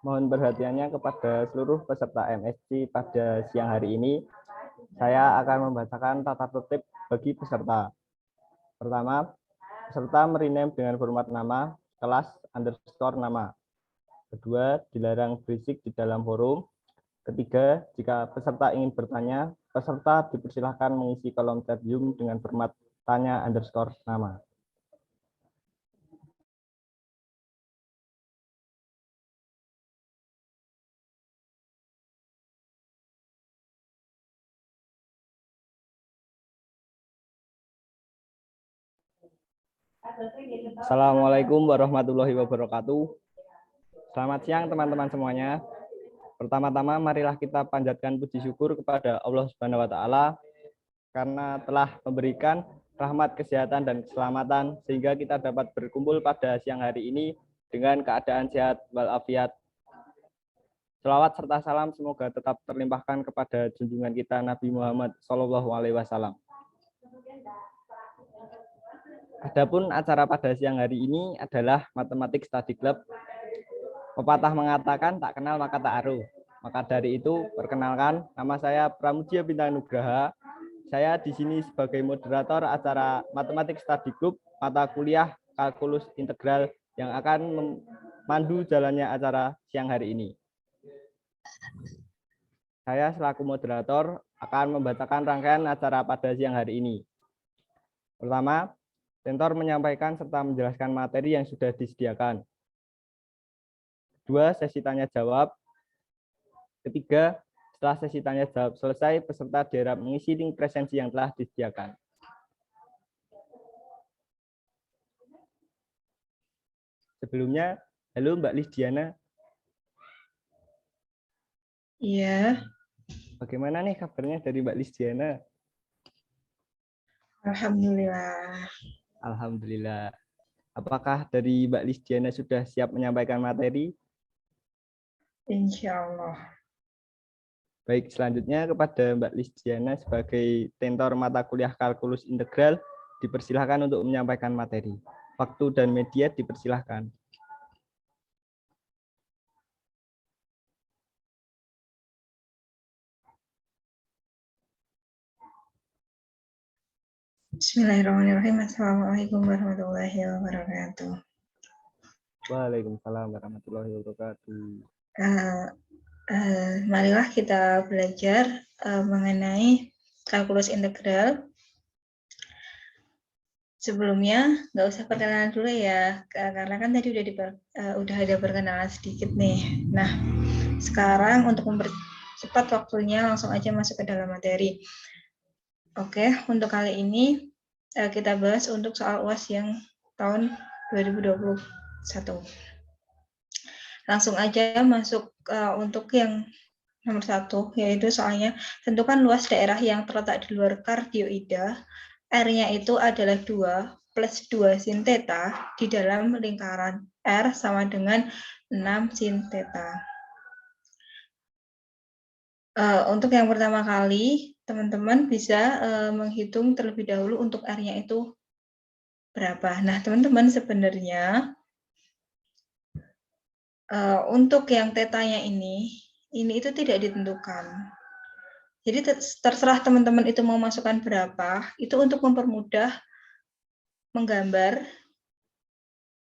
Mohon perhatiannya kepada seluruh peserta MSc pada siang hari ini. Saya akan membacakan tata tertib bagi peserta. Pertama, peserta merename dengan format nama, kelas, underscore nama. Kedua, dilarang berisik di dalam forum. Ketiga, jika peserta ingin bertanya, peserta dipersilahkan mengisi kolom chat Zoom dengan format tanya underscore nama. Assalamualaikum warahmatullahi wabarakatuh. Selamat siang teman-teman semuanya. Pertama-tama marilah kita panjatkan puji syukur kepada Allah Subhanahu wa taala karena telah memberikan rahmat kesehatan dan keselamatan sehingga kita dapat berkumpul pada siang hari ini dengan keadaan sehat walafiat. Selawat serta salam semoga tetap terlimpahkan kepada junjungan kita Nabi Muhammad SAW. Adapun acara pada siang hari ini adalah Matematik Study Club. Pepatah mengatakan tak kenal maka tak aruh. Maka dari itu, perkenalkan, nama saya Pramudia Bintang Nugraha. Saya di sini sebagai moderator acara Matematik Study Group mata kuliah kalkulus integral yang akan memandu jalannya acara siang hari ini. Saya selaku moderator akan membacakan rangkaian acara pada siang hari ini. Pertama, tentor menyampaikan serta menjelaskan materi yang sudah disediakan. Kedua, sesi tanya jawab. Ketiga, setelah sesi tanya jawab selesai, peserta diharap mengisi link presensi yang telah disediakan. Sebelumnya, halo Mbak Lisdiana. Iya. Bagaimana nih kabarnya dari Mbak Lisdiana? Alhamdulillah. Alhamdulillah. Apakah dari Mbak Lisdiana sudah siap menyampaikan materi? Insya Allah. Baik, selanjutnya kepada Mbak Lisdiana sebagai tentor mata kuliah kalkulus integral, dipersilahkan untuk menyampaikan materi. Waktu dan media dipersilahkan. Bismillahirrahmanirrahim. Assalamualaikum warahmatullahi wabarakatuh. Waalaikumsalam warahmatullahi wabarakatuh. Marilah kita belajar mengenai kalkulus integral. Sebelumnya nggak usah perkenalan dulu ya, karena kan tadi udah ada perkenalan sedikit nih. Nah, sekarang untuk mempercepat waktunya langsung aja masuk ke dalam materi. Oke, untuk kali ini kita bahas untuk soal UAS yang tahun 2021. Langsung aja masuk untuk yang nomor 1, yaitu soalnya tentukan luas daerah yang terletak di luar kardioida. R-nya itu adalah 2 plus 2 sin theta di dalam lingkaran R sama dengan 6 sin theta. Untuk yang pertama kali, teman-teman bisa menghitung terlebih dahulu untuk R-nya itu berapa. Nah, teman-teman sebenarnya untuk yang tetanya ini itu tidak ditentukan. Jadi terserah teman-teman itu mau masukkan berapa, itu untuk mempermudah menggambar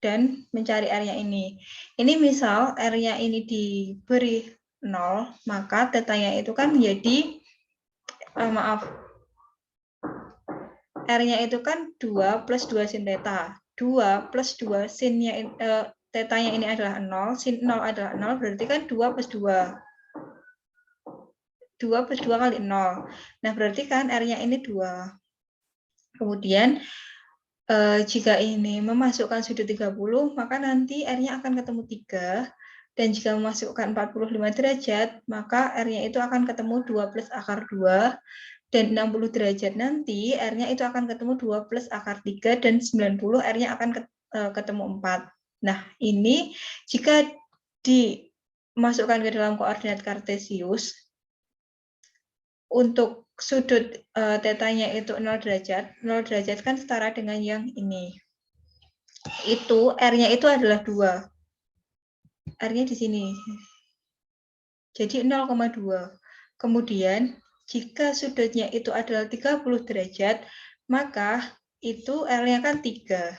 dan mencari R-nya ini. Ini misal R-nya ini diberi 0, maka tetanya itu kan menjadi, R-nya itu kan 2 plus 2 sin theta. 2 plus 2 sinnya, tetanya ini adalah 0, sin 0 adalah 0, berarti kan 2 plus 2. 2 plus 2 kali 0. Nah, berarti kan R-nya ini 2. Kemudian, jika ini memasukkan sudut 30, maka nanti R-nya akan ketemu 3. Dan jika memasukkan 45 derajat, maka R-nya itu akan ketemu 2 plus akar 2. Dan 60 derajat nanti, R-nya itu akan ketemu 2 plus akar 3. Dan 90, R-nya akan ketemu 4. Nah, ini jika dimasukkan ke dalam koordinat kartesius, untuk sudut tetanya itu 0 derajat. 0 derajat kan setara dengan yang ini. Itu R-nya itu adalah 2. R-nya di sini. Jadi 0,2. Kemudian jika sudutnya itu adalah 30 derajat, maka itu R-nya kan 3.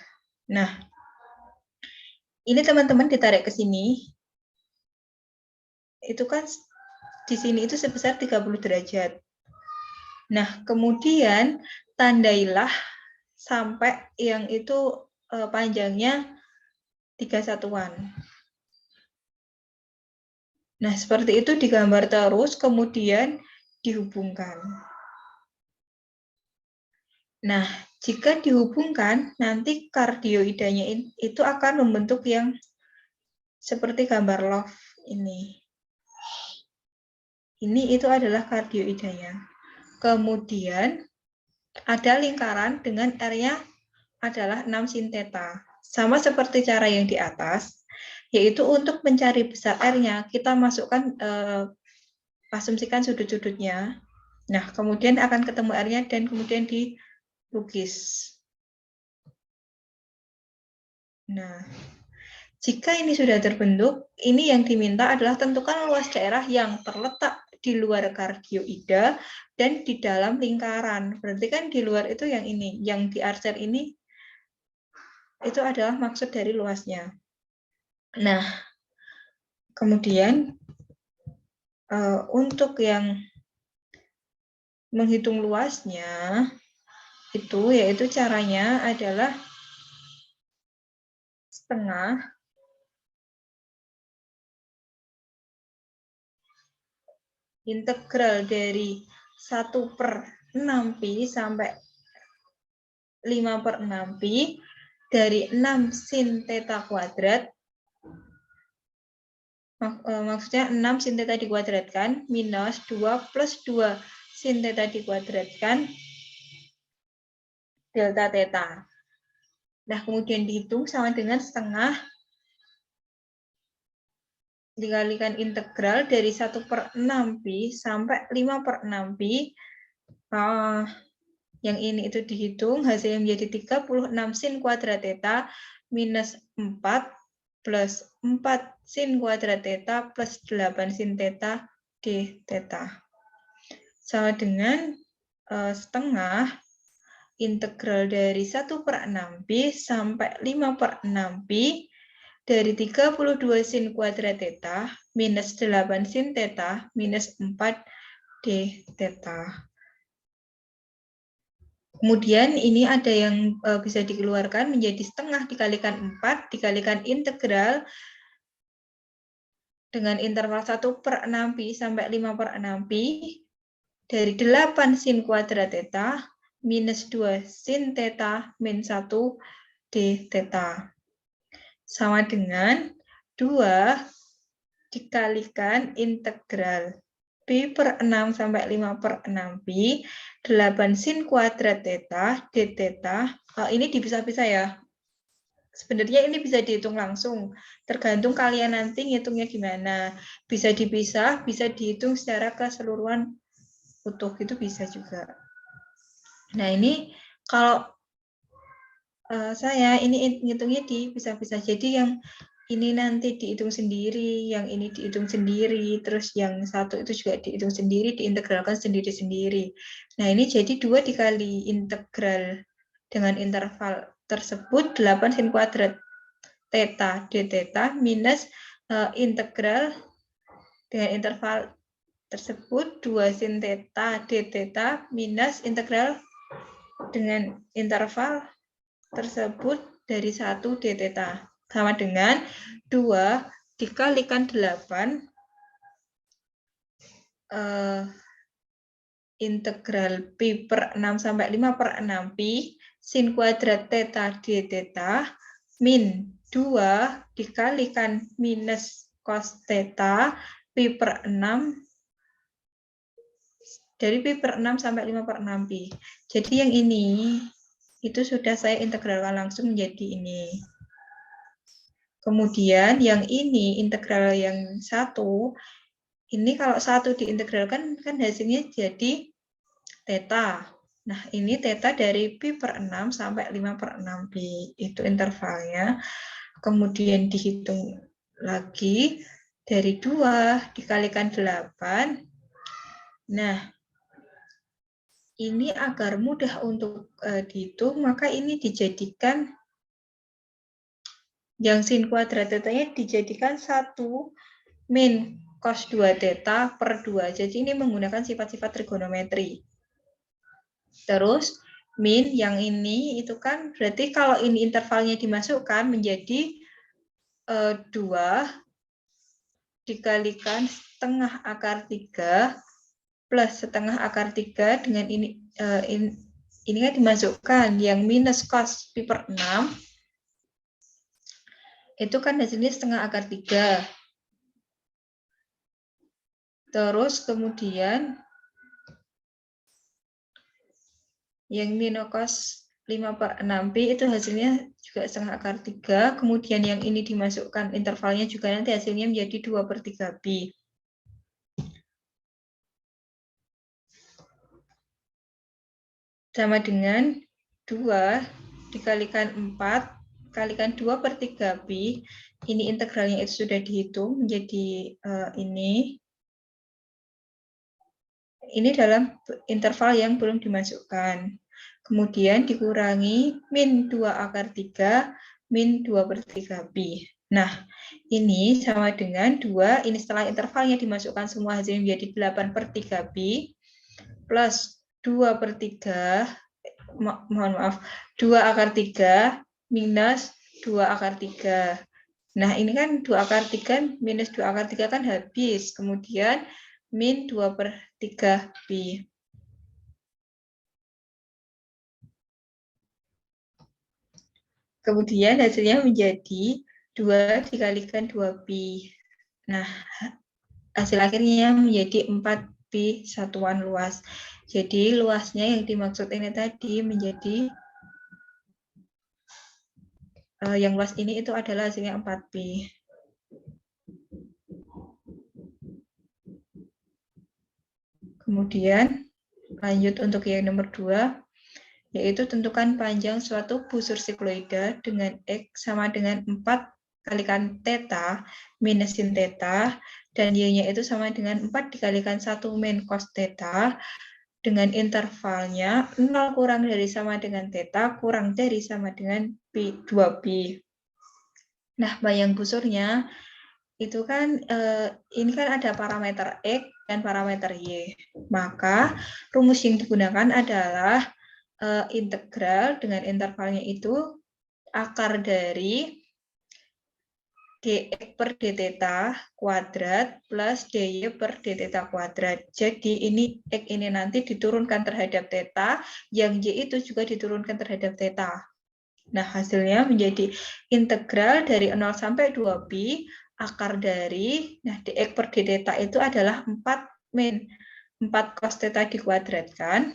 Nah, ini teman-teman ditarik ke sini. Itu kan di sini itu sebesar 30 derajat. Nah, kemudian tandailah sampai yang itu panjangnya 3 satuan. Nah, seperti itu digambar terus, kemudian dihubungkan. Nah, jika dihubungkan, nanti kardioidanya itu akan membentuk yang seperti gambar love ini. Ini itu adalah kardioidanya. Kemudian ada lingkaran dengan R-nya adalah 6 sin theta. Sama seperti cara yang di atas, yaitu untuk mencari besar R-nya, kita masukkan, asumsikan sudut-sudutnya. Nah, kemudian akan ketemu R-nya dan kemudian dilukis. Nah, jika ini sudah terbentuk, ini yang diminta adalah tentukan luas daerah yang terletak di luar kardioida dan di dalam lingkaran. Berarti kan di luar itu yang ini, yang di arcer ini itu adalah maksud dari luasnya. Nah, kemudian untuk yang menghitung luasnya itu yaitu caranya adalah setengah integral dari 1/6pi sampai 5/6pi dari 6 sin theta kuadrat, maksudnya 6 sin theta dikuadratkan minus 2 plus 2 sin theta dikuadratkan delta theta. Nah, kemudian dihitung sama dengan setengah dikalikan integral dari 1/6pi sampai 5/6pi. Yang ini itu dihitung, hasilnya menjadi 36 sin kuadrat theta minus 4 plus 4 sin kuadrat theta plus 8 sin theta d theta. Sama dengan setengah integral dari 1/6pi sampai 5/6pi dari 32 sin kuadrat theta minus 8 sin theta minus 4 d theta. Kemudian ini ada yang bisa dikeluarkan menjadi setengah dikalikan 4 dikalikan integral dengan interval 1/6pi sampai 5/6pi dari 8 sin kuadrat theta minus 2 sin theta min 1 d theta. Sama dengan 2 dikalikan integral pi/6 sampai 5/6pi 8 sin kuadrat theta d theta. Ini dipisah-pisah ya. Sebenarnya ini bisa dihitung langsung, tergantung kalian nanti ngitungnya gimana. Bisa dipisah, bisa dihitung secara keseluruhan utuh, itu bisa juga. Nah, ini kalau saya ini ngitungnya dipisah-pisah. Jadi yang ini nanti dihitung sendiri, yang ini dihitung sendiri, terus yang satu itu juga dihitung sendiri, diintegralkan sendiri-sendiri. Nah, ini jadi 2 dikali integral dengan interval tersebut 8 sin kuadrat theta d theta minus integral dengan interval tersebut 2 sin theta d theta minus integral dengan interval tersebut dari 1 d theta. Sama dengan 2 dikalikan 8 integral pi/6 sampai 5/6pi sin kuadrat theta d theta min 2 dikalikan minus cos theta pi/6 dari pi/6 sampai 5/6pi. Jadi yang ini itu sudah saya integralkan langsung menjadi ini. Kemudian yang ini integral yang satu, ini kalau satu diintegralkan kan hasilnya jadi theta. Nah, ini theta dari pi/6 sampai 5/6pi, itu intervalnya. Kemudian dihitung lagi dari 2 dikalikan 8. Nah, ini agar mudah untuk dihitung, maka ini dijadikan yang sin kuadrat tetanya dijadikan 1 min cos 2 theta per 2. Jadi ini menggunakan sifat-sifat trigonometri. Terus min yang ini itu kan berarti kalau ini intervalnya dimasukkan menjadi 2 dikalikan setengah akar 3 plus setengah akar 3 dengan ini kan dimasukkan yang minus cos pi per 6 itu kan hasilnya setengah akar 3. Terus kemudian yang minus cos 5 per 6pi itu hasilnya juga setengah akar 3. Kemudian yang ini dimasukkan intervalnya juga nanti hasilnya menjadi 2 per 3pi. Sama dengan 2 dikalikan 4 kalikan 2 per 3pi. Ini integralnya itu sudah dihitung menjadi ini dalam interval yang belum dimasukkan. Kemudian dikurangi min 2 akar 3 min 2 per 3pi. Nah, ini sama dengan 2, ini setelah intervalnya dimasukkan semua hasilnya menjadi 8 per 3pi, plus 2 per 3, mohon maaf, 2 akar 3 minus 2 akar 3. Nah, ini kan 2 akar 3 minus 2 akar 3 kan habis. Kemudian min 2 per 3pi. Kemudian hasilnya menjadi 2 dikalikan 2pi. Nah, hasil akhirnya menjadi 4pi satuan luas. Jadi luasnya yang dimaksud ini tadi menjadi yang luas ini itu adalah hasilnya 4pi. Kemudian lanjut untuk yang nomor 2, yaitu tentukan panjang suatu busur sikloida dengan X sama dengan 4 kalikan theta minus sin theta, dan Y-nya itu sama dengan 4 dikalikan 1 min cos theta, dengan intervalnya 0 kurang dari sama dengan theta kurang dari sama dengan 2pi. Nah, bayang busurnya itu kan ini kan ada parameter X dan parameter Y. Maka rumus yang digunakan adalah integral dengan intervalnya itu akar dari dx per d theta kuadrat plus dy per d theta kuadrat. Jadi ini X ini nanti diturunkan terhadap theta, yang Y itu juga diturunkan terhadap theta. Nah, hasilnya menjadi integral dari 0 sampai 2pi akar dari, nah dx per d theta itu adalah 4 min 4 cos theta dikuadratkan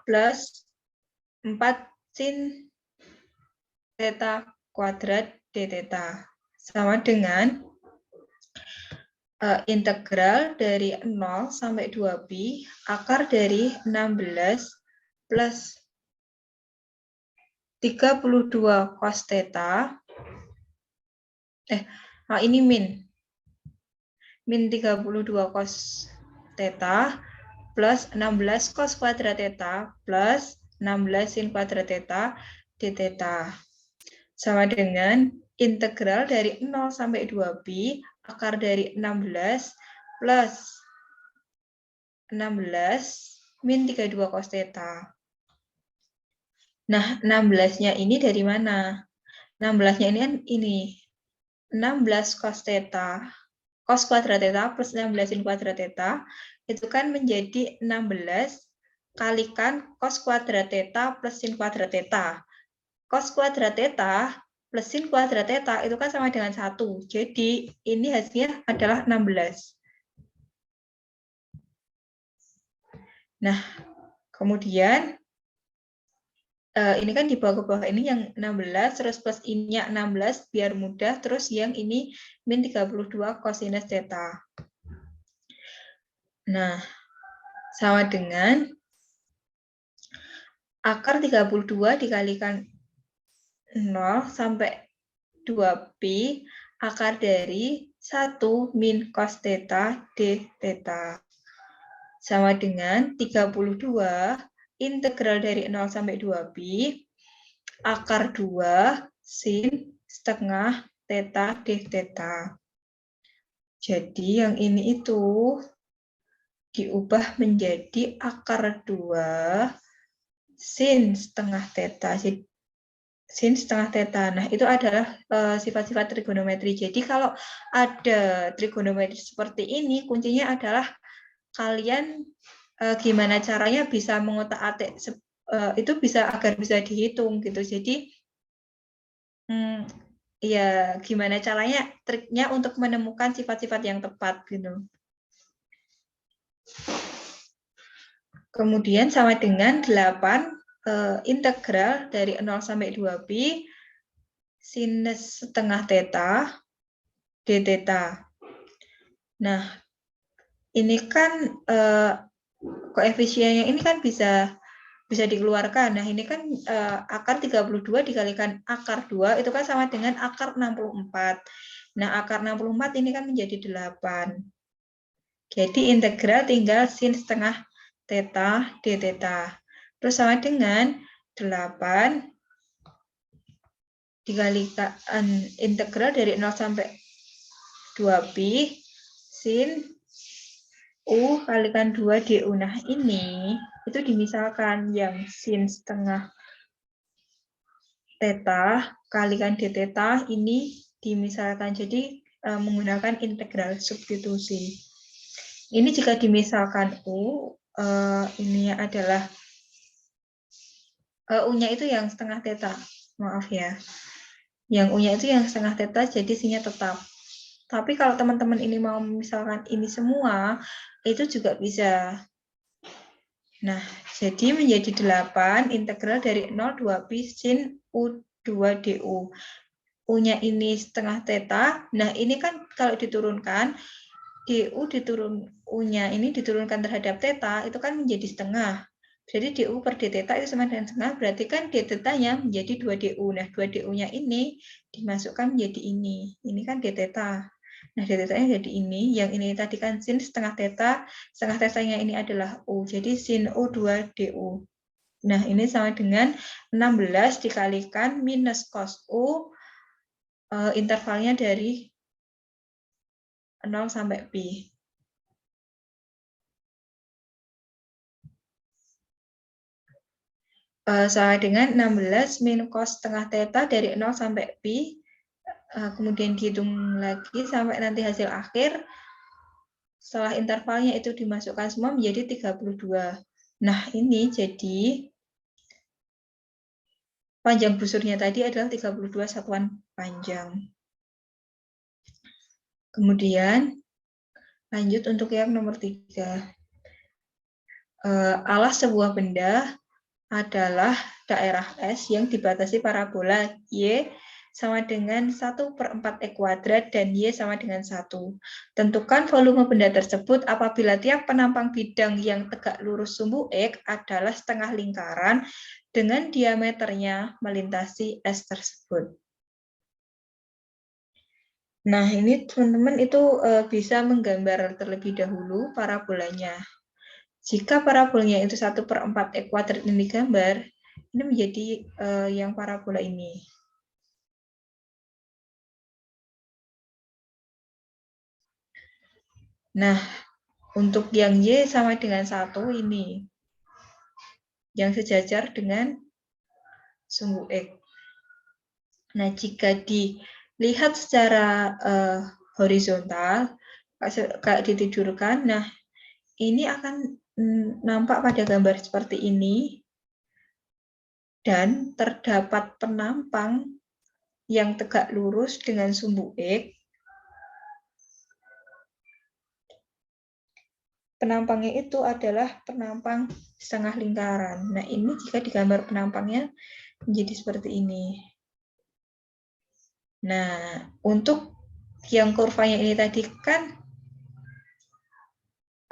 plus 4 sin theta kuadrat d theta sama dengan integral dari 0 sampai 2pi akar dari 16 plus 32 cos theta. Ini min 32 cos theta plus 16 cos kuadrat theta plus 16 sin kuadrat theta d theta sama dengan integral dari 0 sampai 2pi akar dari 16 plus 16 min 32 cos theta. Nah, 16-nya ini dari mana? 16-nya ini kan ini 16 cos theta cos kuadrat theta plus 16 sin kuadrat theta itu kan menjadi 16 kalikan cos kuadrat theta plus sin kuadrat theta. Cos kuadrat theta plus sin kuadrat theta itu kan sama dengan 1. Jadi ini hasilnya adalah 16. Nah, kemudian ini kan di bawah ini yang 16, terus plus ini-nya 16 biar mudah, terus yang ini min 32 cosinus theta. Nah, sama dengan akar 32 dikalikan 0 sampai 2pi akar dari 1 min cos theta d theta. Sama dengan 32 integral dari 0 sampai 2pi akar 2 sin setengah theta d theta. Jadi yang ini itu diubah menjadi akar 2 sin setengah theta. Sin setengah theta. Nah, itu adalah sifat-sifat trigonometri. Jadi kalau ada trigonometri seperti ini, kuncinya adalah kalian gimana caranya bisa mengotak-atik itu bisa agar bisa dihitung gitu. Jadi ya gimana caranya, triknya untuk menemukan sifat-sifat yang tepat gitu. Kemudian sama dengan 8 integral dari 0 sampai 2pi sinus setengah theta d theta. Nah, ini kan koefisiennya ini kan bisa dikeluarkan. Nah, ini kan akar 32 dikalikan akar 2 itu kan sama dengan akar 64. Nah, akar 64 ini kan menjadi 8. Jadi integral tinggal sin setengah theta d theta. Terus sama dengan 8 dikalikan integral dari 0 sampai 2pi sin U kalikan 2 DU. Nah, ini itu dimisalkan yang sin setengah theta kalikan d theta ini dimisalkan. Jadi menggunakan integral substitusi. Ini jika dimisalkan U, ini adalah U-nya itu yang setengah theta. Maaf ya. Yang U-nya itu yang setengah theta, jadi sinnya tetap. Tapi kalau teman-teman ini mau misalkan ini semua, itu juga bisa. Nah, jadi menjadi 8 integral dari 0 2pi sin U2 DU. U-nya ini setengah theta. Nah, ini kan kalau diturunkan, DU U-nya ini diturunkan terhadap theta, itu kan menjadi setengah. Jadi DU per d theta itu sama dengan setengah, berarti kan d theta-nya menjadi 2 DU. Nah, 2 DU-nya ini dimasukkan menjadi ini. Ini kan d theta. Nah, d theta-nya jadi ini. Yang ini tadi kan sin setengah theta-nya ini adalah U. Jadi sin U2 DU. Nah, ini sama dengan 16 dikalikan minus cos U, intervalnya dari 0 sampai pi. Sama dengan 16 min cos setengah theta dari 0 sampai pi, kemudian dihitung lagi sampai nanti hasil akhir, setelah intervalnya itu dimasukkan semua menjadi 32. Nah, ini jadi panjang busurnya tadi adalah 32 satuan panjang. Kemudian, lanjut untuk yang nomor 3. Alas sebuah benda adalah daerah S yang dibatasi parabola Y sama dengan 1/4 E kuadrat dan Y sama dengan 1. Tentukan volume benda tersebut apabila tiap penampang bidang yang tegak lurus sumbu X adalah setengah lingkaran dengan diameternya melintasi S tersebut. Nah, ini teman-teman itu bisa menggambar terlebih dahulu parabolanya. Jika parabolanya itu 1/4 E kuadrat ini digambar, ini menjadi yang parabola ini. Nah, untuk yang Y sama dengan 1 ini, yang sejajar dengan sumbu X. Nah, jika dilihat secara horizontal, kayak ditidurkan, nah ini akan nampak pada gambar seperti ini, dan terdapat penampang yang tegak lurus dengan sumbu X. Penampangnya itu adalah penampang setengah lingkaran. Nah, ini jika digambar penampangnya menjadi seperti ini. Nah, untuk yang kurvanya ini tadi kan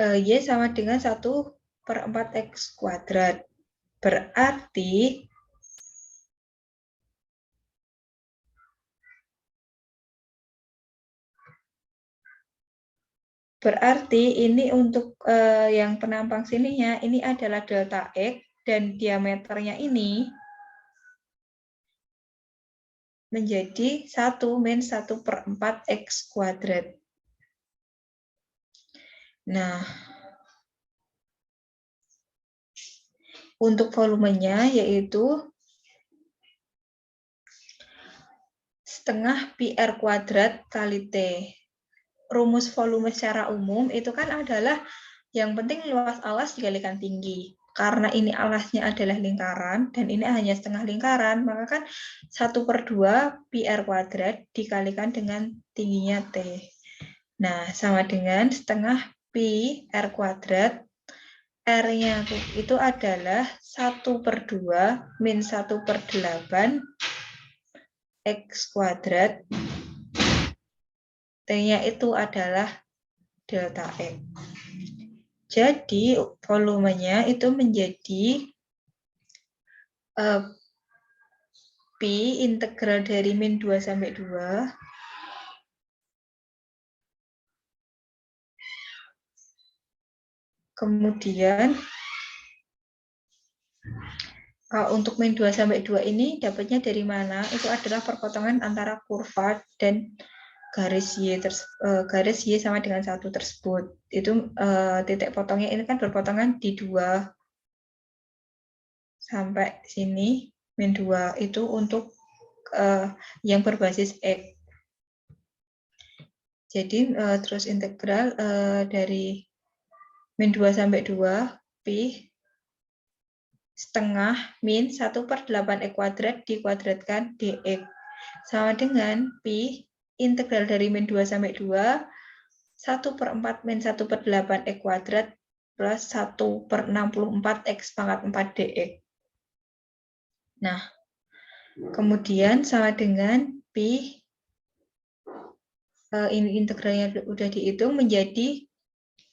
Y sama dengan 1/4 X kuadrat. Berarti ini untuk yang penampang sininya, ini adalah delta X, dan diameternya ini menjadi 1 min 1/4 X kuadrat. Nah, untuk volumenya yaitu setengah pi R kuadrat kali T. Rumus volume secara umum itu kan adalah yang penting luas alas dikalikan tinggi. Karena ini alasnya adalah lingkaran dan ini hanya setengah lingkaran, maka kan 1/2 pi R kuadrat dikalikan dengan tingginya T. Nah, sama dengan setengah pi R kuadrat, R-nya itu adalah 1/2 min 1/8 X kuadrat. T-nya itu adalah delta X. Jadi volumenya itu menjadi pi integral dari min 2 sampai 2 kemudian untuk min 2 sampai 2 ini dapatnya dari mana? Itu adalah perpotongan antara kurva dan garis Y sama dengan 1 tersebut. Itu titik potongnya ini kan berpotongan di 2 sampai sini, min 2 itu untuk yang berbasis X. Jadi terus integral dari min 2 sampai 2 pi setengah min 1/8 X kuadrat dikuadratkan dx sama dengan pi integral dari min 2 sampai 2 1/4 min 1/8 X kuadrat plus 1/64 X pangkat 4 dx. Nah, kemudian sama dengan pi ini integralnya udah dihitung menjadi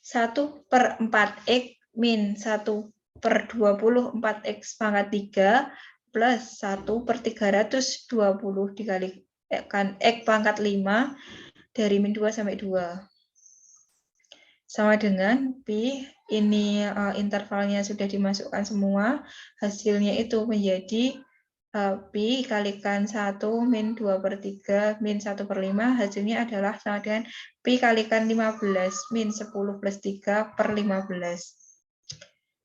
1/4 X min 1/24 X pangkat 3 plus 1/320 dikalikan X pangkat 5 dari min 2 sampai 2. Sama dengan pi, ini intervalnya sudah dimasukkan semua, hasilnya itu menjadi pi kalikan 1 min 2/3 min 1/5, hasilnya adalah sama dengan pi kalikan 15 min 10 plus 3/15.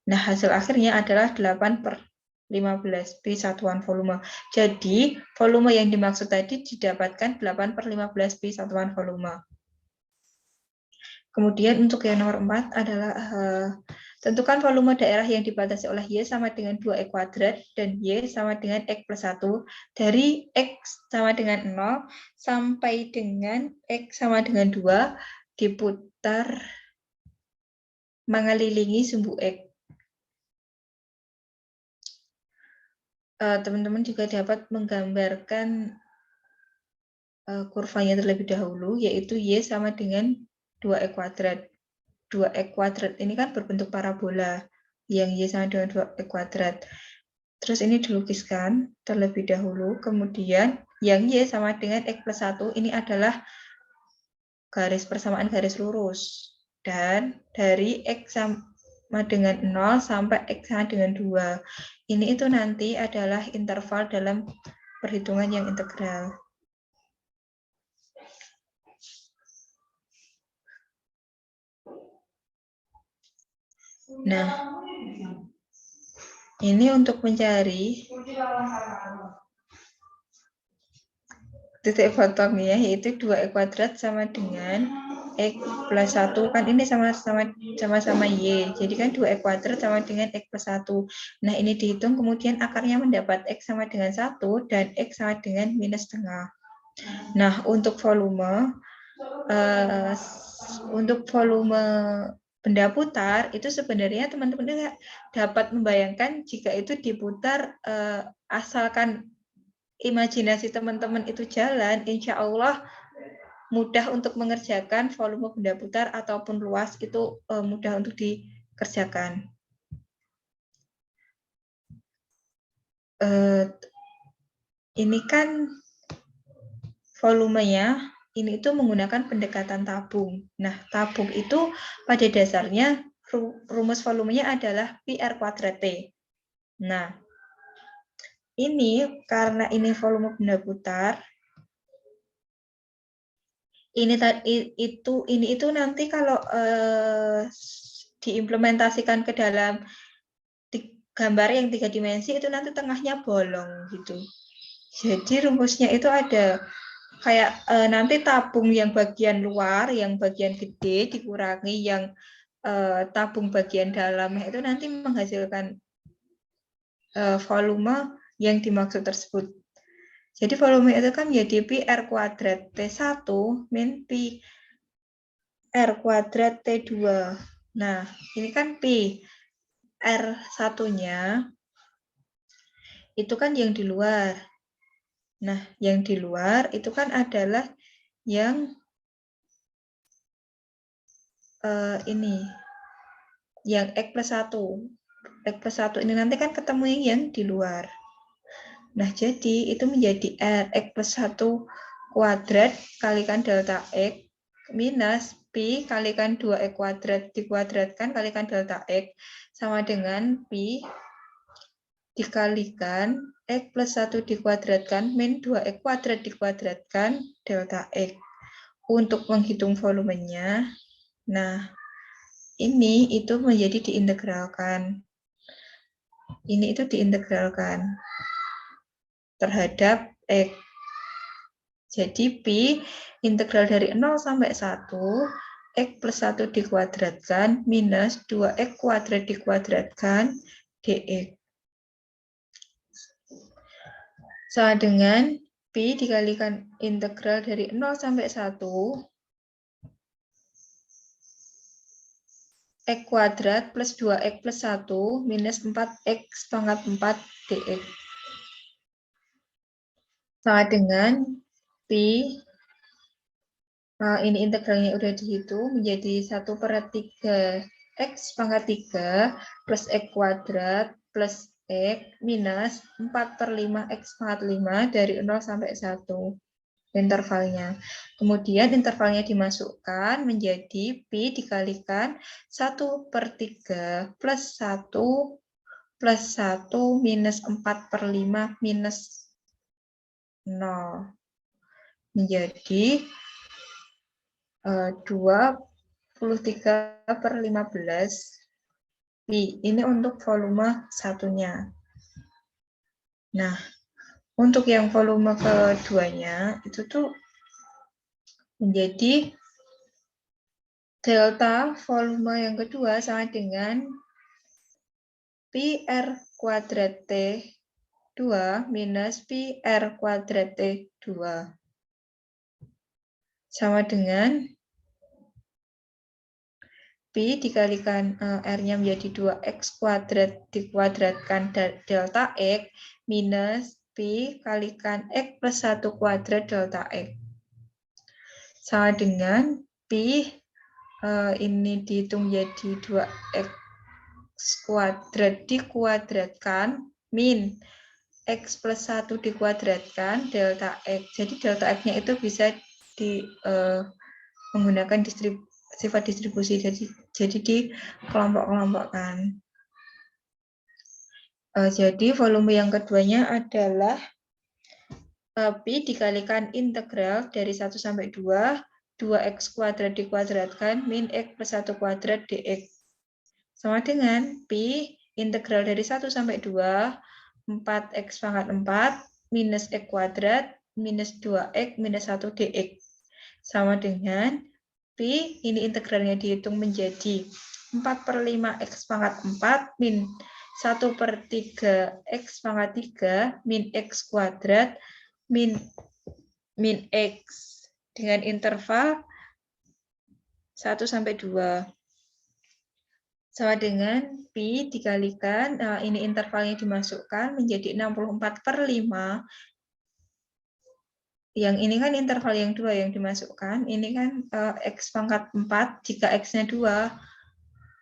Nah, hasil akhirnya adalah 8/15 pi satuan volume. Jadi, volume yang dimaksud tadi didapatkan 8/15 pi satuan volume. Kemudian untuk yang nomor 4 adalah tentukan volume daerah yang dibatasi oleh Y sama dengan 2X kuadrat dan Y sama dengan X plus 1 dari X sama dengan 0 sampai dengan X sama dengan 2 diputar mengelilingi sumbu X. Teman-teman juga dapat menggambarkan kurvanya terlebih dahulu, yaitu Y sama dengan 2X kuadrat. 2X kuadrat ini kan berbentuk parabola, yang Y sama dengan 2X kuadrat. Terus ini dilukiskan terlebih dahulu, kemudian yang Y sama dengan X plus 1 ini adalah garis persamaan garis lurus. Dan dari X sama dengan 0 sampai X sama dengan 2. Ini itu nanti adalah interval dalam perhitungan yang integral. Nah, ini untuk mencari titik potongnya, yaitu 2X kuadrat sama dengan X plus 1. Kan ini sama-sama Y. Jadi kan 2X kuadrat sama dengan X plus 1. Nah, ini dihitung, kemudian akarnya mendapat X sama dengan 1 dan X sama dengan minus setengah. Nah, untuk volume benda putar itu sebenarnya teman-teman dapat membayangkan jika itu diputar asalkan imajinasi teman-teman itu jalan, insya Allah mudah untuk mengerjakan volume benda putar ataupun luas itu mudah untuk dikerjakan. ini kan volumenya, ini itu menggunakan pendekatan tabung. Nah, tabung itu pada dasarnya rumus volumenya adalah PR kuadrat T. Nah, ini karena ini volume benda putar, ini itu nanti kalau diimplementasikan ke dalam gambar yang 3 dimensi itu nanti tengahnya bolong gitu. Jadi rumusnya itu ada kayak nanti tabung yang bagian luar, yang bagian gede dikurangi yang tabung bagian dalamnya itu nanti menghasilkan volume yang dimaksud tersebut. Jadi volume itu kan menjadi PR kuadrat T1 min PR kuadrat T2. Nah, ini kan Pi. R1-nya itu kan yang di luar. Nah, yang di luar itu kan adalah yang ini, yang X plus 1. X plus 1 ini nanti kan ketemu yang di luar. Nah, jadi itu menjadi R X plus 1 kuadrat kalikan delta X minus Pi kalikan 2X kuadrat dikuadratkan kalikan delta X sama dengan Pi dikalikan X plus 1 dikuadratkan min 2X kuadrat dikuadratkan delta X. Untuk menghitung volumenya, nah ini itu menjadi diintegralkan. Ini itu diintegralkan terhadap X. Jadi Pi integral dari 0 sampai 1, X plus 1 dikuadratkan minus 2X kuadrat dikuadratkan dx. Sama dengan Pi dikalikan integral dari 0 sampai 1, X kuadrat plus 2X plus 1 minus 4X pangkat 4 dx. Sama dengan Pi, ini integralnya udah dihitung, menjadi 1/3 X pangkat 3 plus X kuadrat plus X minus 4/5 X pangkat 5 dari 0 sampai 1 intervalnya. Kemudian intervalnya dimasukkan menjadi Pi dikalikan 1/3 plus 1 plus 1 minus 4/5 minus 0 menjadi 23/15 Pi. Ini untuk volume satunya. Nah, untuk yang volume keduanya itu tuh menjadi delta volume yang kedua sama dengan Pi R kuadrat T2 minus Pi R kuadrat T2. Sama dengan Pi dikalikan R-nya menjadi 2X kuadrat dikuadratkan delta X minus Pi kalikan X plus 1 kuadrat delta X. Sama dengan Pi ini dihitung menjadi 2X kuadrat dikuadratkan min X plus 1 dikuadratkan delta X. Jadi delta X-nya itu bisa menggunakan sifat distribusi, jadi dikelompok-kelompokkan. Jadi volume yang keduanya adalah Pi dikalikan integral dari 1 sampai 2, 2X kuadrat dikuadratkan min X plus 1 kuadrat dx. Sama dengan Pi integral dari 1 sampai 2, 4X pangkat 4 minus X kuadrat minus 2X minus 1 dx. Sama dengan Pi, ini integralnya dihitung menjadi 4/5 X pangkat 4 min 1/3 X pangkat 3 min X kuadrat min X dengan interval 1 sampai 2. Sama dengan Pi dikalikan, ini intervalnya dimasukkan menjadi 64/5. Yang ini kan interval yang 2 yang dimasukkan, ini kan X pangkat 4, jika X-nya 2,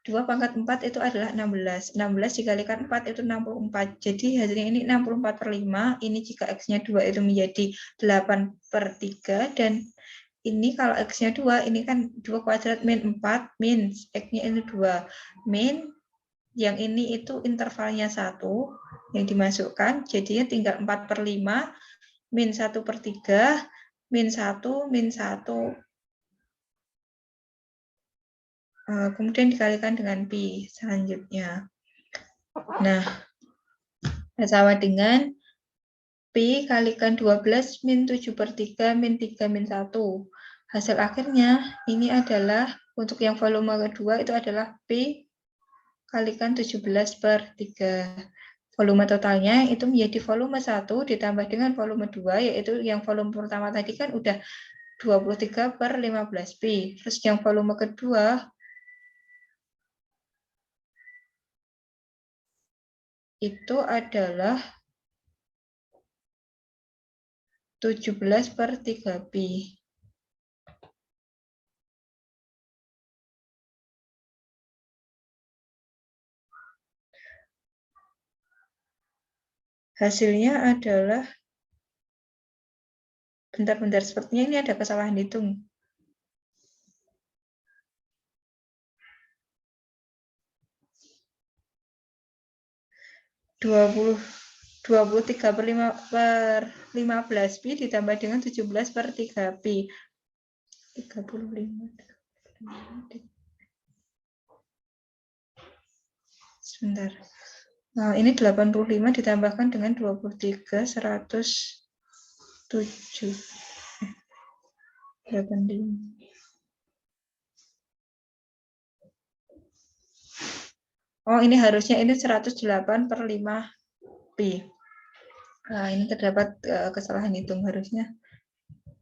2 pangkat 4 itu adalah 16. 16 dikalikan 4 itu 64. Jadi hasilnya ini 64/5. Ini jika X-nya 2 itu menjadi 8/3. Dan ini kalau X-nya 2, ini kan 2 kuadrat min 4, min X-nya ini 2. Min, yang ini itu intervalnya 1, yang dimasukkan. Jadinya tinggal 4/5, min 1/3, min 1, min 1. Kemudian dikalikan dengan pi selanjutnya. Nah, sama dengan pi kalikan 12 min 7/3 min 3 min 1. Hasil akhirnya ini adalah untuk yang volume kedua itu adalah pi kalikan 17/3. Volume totalnya itu menjadi volume 1 ditambah dengan volume 2, yaitu yang volume pertama tadi kan udah 23/15 pi. Terus yang volume kedua itu adalah 17/3 pi. Hasilnya adalah, bentar-bentar, sepertinya ini ada kesalahan hitung. 23/15 pi ditambah dengan 17/3 pi. 35. Sebentar. Nah, ini 85 ditambahkan dengan 23, 107. 85. Oh, ini harusnya ini 108/5 pi. Nah, ini terdapat kesalahan hitung, harusnya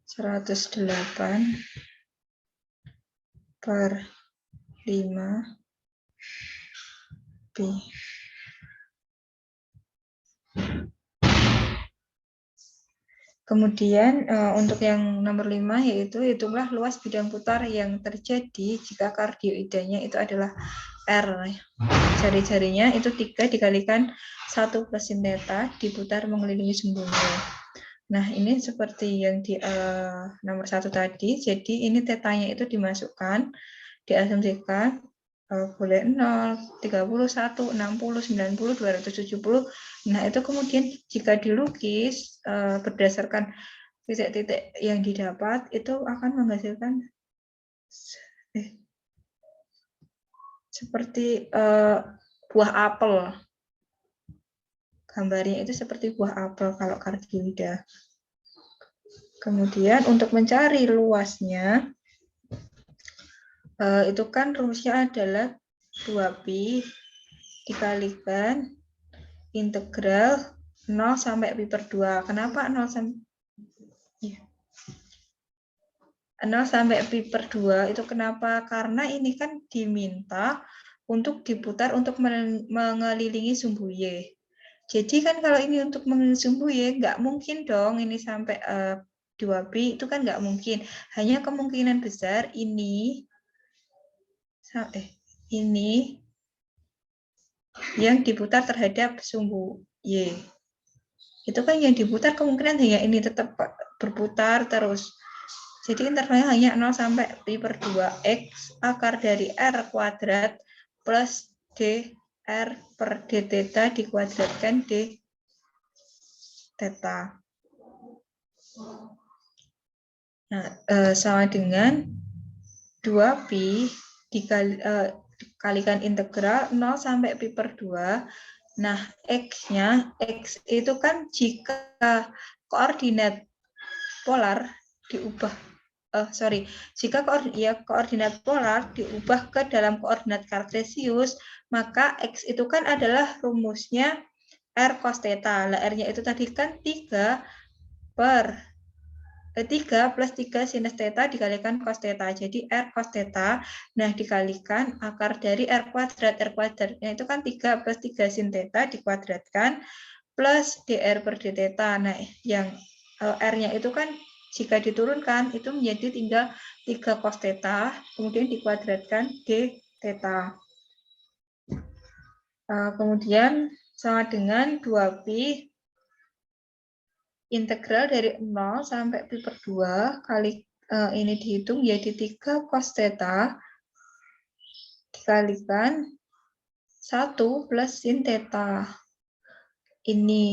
108/5 pi. Kemudian untuk yang nomor 5 yaitu hitunglah luas bidang putar yang terjadi jika kardioidanya itu adalah R. Jari-jarinya itu 3 dikalikan 1 plus sin theta diputar mengelilingi sumbunya. Nah, ini seperti yang di nomor 1 tadi. Jadi ini tetanya itu dimasukkan, diasumsikan boleh 0, 31, 60, 90, 270. Nah, itu kemudian jika dilukis berdasarkan titik-titik yang didapat, itu akan menghasilkan seperti buah apel. Gambarnya itu seperti buah apel kalau kardioida. Kemudian untuk mencari luasnya, itu kan rumusnya adalah 2pi dikalikan integral 0 sampai pi per 2. Kenapa 0 sampai pi per 2 itu kenapa? Karena ini kan diminta untuk diputar untuk mengelilingi sumbu Y. Jadi kan kalau ini untuk mengelilingi sumbu Y, nggak mungkin dong ini sampai 2pi, itu kan nggak mungkin. Hanya kemungkinan besar ini yang diputar terhadap sumbu Y. Itu kan yang diputar kemungkinan hanya ini tetap berputar terus. Jadi intervalnya hanya 0 sampai pi per 2 X akar dari R kuadrat plus dr per d theta dikuadratkan d theta. Nah, sama dengan 2pi dikalikan integral 0 sampai pi per 2. Nah, X-nya, X itu kan jika koordinat polar diubah, jika koordinat polar diubah ke dalam koordinat kartesius, maka X itu kan adalah rumusnya R cos theta. Lah, R-nya itu tadi kan 3 plus 3 sinus theta dikalikan cos theta. Jadi R cos theta, nah dikalikan akar dari R kuadrat. R kuadratnya itu kan 3 plus 3 sin theta dikuadratkan plus dr per d theta. Nah, yang R-nya itu kan jika diturunkan itu menjadi tinggal 3 cos theta, kemudian dikuadratkan d theta. Kemudian sama dengan 2pi integral dari 0 sampai pi per 2 kali ini dihitung jadi 3 cos theta dikalikan 1 plus sin theta. Ini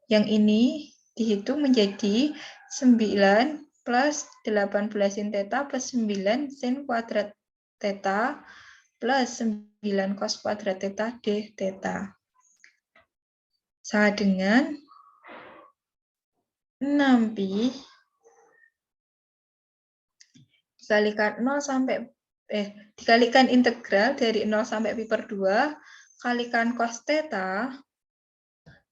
yang ini dihitung menjadi 9 plus 18 sin theta plus 9 sin kuadrat theta plus 9 cos kuadrat theta d theta. Sama dengan 6pi dikalikan 0 sampai dikalikan integral dari 0 sampai pi per 2 kalikan cos theta.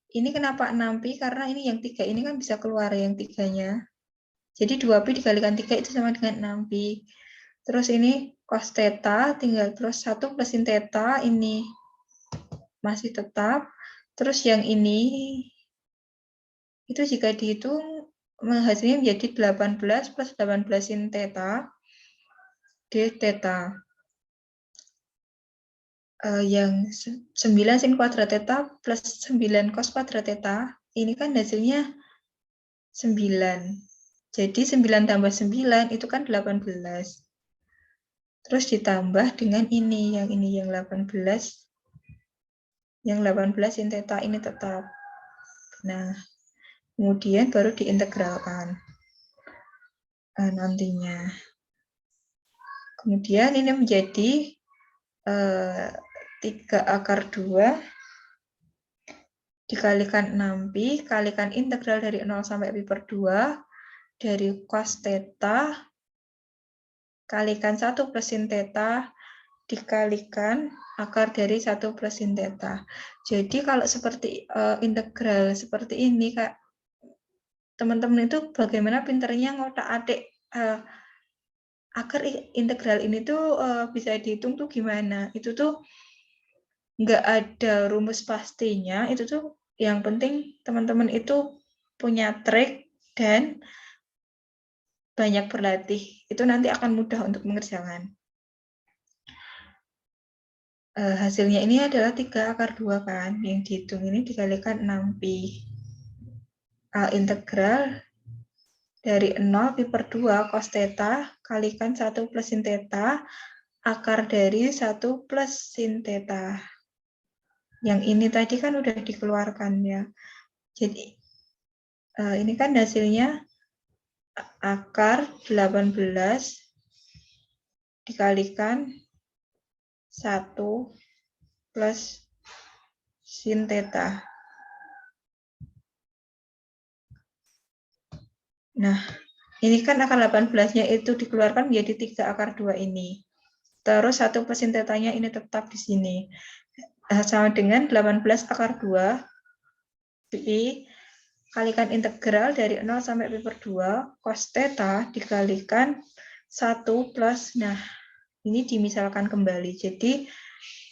Ini kenapa 6pi? Karena ini yang 3 ini kan bisa keluar yang 3-nya. Jadi 2pi dikalikan 3 itu sama dengan 6pi. Terus ini cos theta tinggal terus 1 plus sin theta ini masih tetap. Terus yang ini itu jika dihitung hasilnya menjadi 18 plus 18 sin theta d theta. Yang 9 sin kuadrat theta plus 9 cos kuadrat theta, ini kan hasilnya 9. Jadi 9 tambah 9 itu kan 18. Terus ditambah dengan ini yang 18. Yang 18 sin theta ini tetap. Nah, kemudian baru diintegralkan nantinya. Kemudian ini menjadi 3/2 dikalikan 6pi, kalikan integral dari 0 sampai pi per 2 dari cos theta kalikan 1 plus sin theta dikalikan akar dari 1 plus sin theta. Jadi kalau seperti integral seperti ini, Kak, teman-teman itu bagaimana pinternya ngotak-atik akar integral ini tuh bisa dihitung tuh gimana? Itu tuh nggak ada rumus pastinya, itu tuh yang penting teman-teman itu punya trik dan banyak berlatih. Itu nanti akan mudah untuk mengerjakan. Hasilnya ini adalah 3/2 kan, yang dihitung ini dikalikan 6pi. Integral dari 0 pi per 2 cos theta kalikan 1 plus sin theta akar dari 1 plus sin theta. Yang ini tadi kan udah dikeluarkan ya. Jadi ini kan hasilnya akar 18 dikalikan 1 plus sin theta. Nah, ini kan akar 18-nya itu dikeluarkan menjadi 3/2 ini. Terus 1 plus sin theta-nya ini tetap di sini. Sama dengan 18/2 pi kalikan integral dari 0 sampai pi per 2 cos theta dikalikan 1 plus, nah ini dimisalkan kembali. Jadi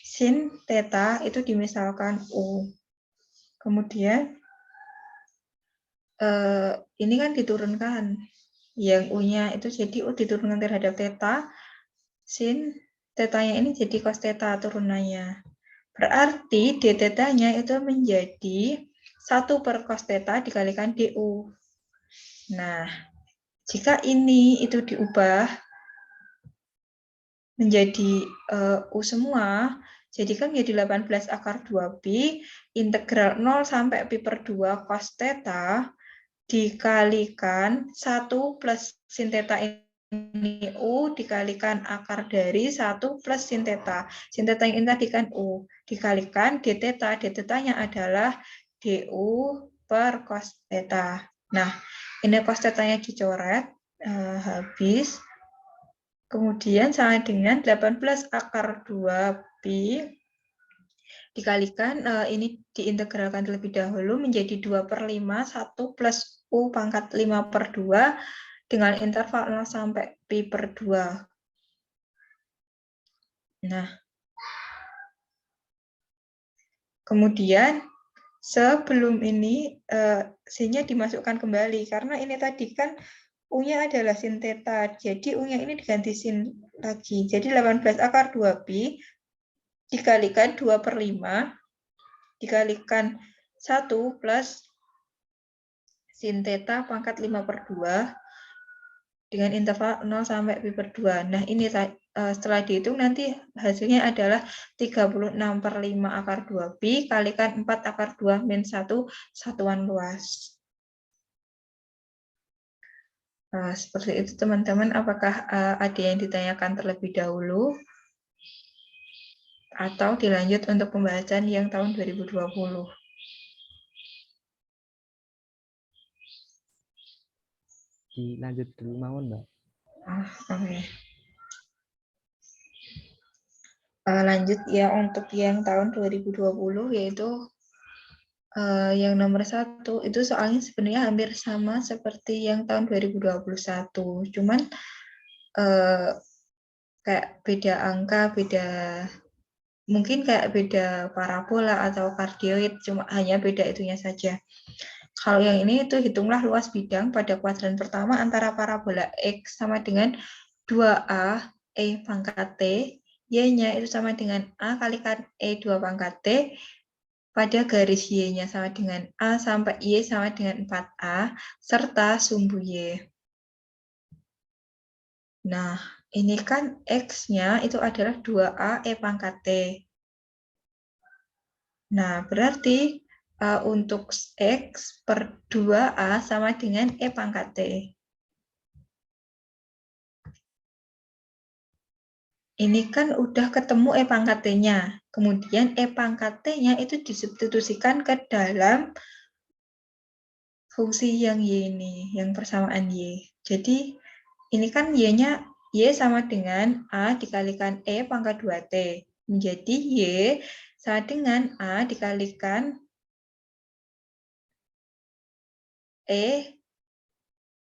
sin theta itu dimisalkan U. Kemudian ini kan diturunkan. Yang U-nya itu jadi U diturunkan terhadap theta. Sin theta-nya ini jadi cos theta turunannya. Berarti d theta-nya itu menjadi 1 per cos theta dikalikan du. Nah, jika ini itu diubah menjadi U semua, jadi kan menjadi 18/2pi integral 0 sampai pi per 2 cos theta dikalikan 1 plus sin theta ini U dikalikan akar dari 1 plus sin theta. Sin theta yang ini tadi kan U dikalikan d theta. D theta-nya adalah du per cos theta. Nah, ini cos theta-nya dicoret habis. Kemudian sama dengan 18/2pi dikalikan, ini diintegralkan terlebih dahulu menjadi 2/5, 1 plus U pangkat 5 per 2 dengan interval 0 sampai pi per 2. Nah, kemudian sebelum ini sin-nya dimasukkan kembali, karena ini tadi kan U-nya adalah sin theta, jadi U-nya ini diganti sin lagi. Jadi 18/2pi dikalikan 2/5 dikalikan 1 plus sin theta pangkat 5/2 dengan interval 0 sampai pi/2. Nah, ini setelah dihitung nanti hasilnya adalah 36/5 akar 2 pi kalikan 4 akar 2 min 1 satuan luas. Nah, seperti itu teman-teman. Apakah ada yang ditanyakan terlebih dahulu? Atau dilanjut untuk pembahasan yang tahun 2020? Dilanjut dulu mawon, Mbak. Oke. Lanjut ya untuk yang tahun 2020 yaitu yang nomor 1 itu soalnya sebenarnya hampir sama seperti yang tahun 2021. Cuman kayak beda angka, mungkin kayak beda parabola atau kardioid, cuma hanya beda itunya saja. Kalau yang ini itu hitunglah luas bidang pada kuadran pertama antara parabola X sama dengan 2A E pangkat T, Y-nya itu sama dengan A kalikan E 2 pangkat T, pada garis Y-nya sama dengan A sampai Y sama dengan 4A, serta sumbu Y. Nah, ini kan X-nya itu adalah 2A E pangkat T. Nah, berarti untuk X per 2A sama dengan E pangkat T. Ini kan udah ketemu E pangkat T-nya. Kemudian E pangkat T-nya itu disubstitusikan ke dalam fungsi yang Y ini, yang persamaan Y. Jadi, ini kan Y-nya Y sama dengan A dikalikan E pangkat 2T. Menjadi Y sama dengan A dikalikan E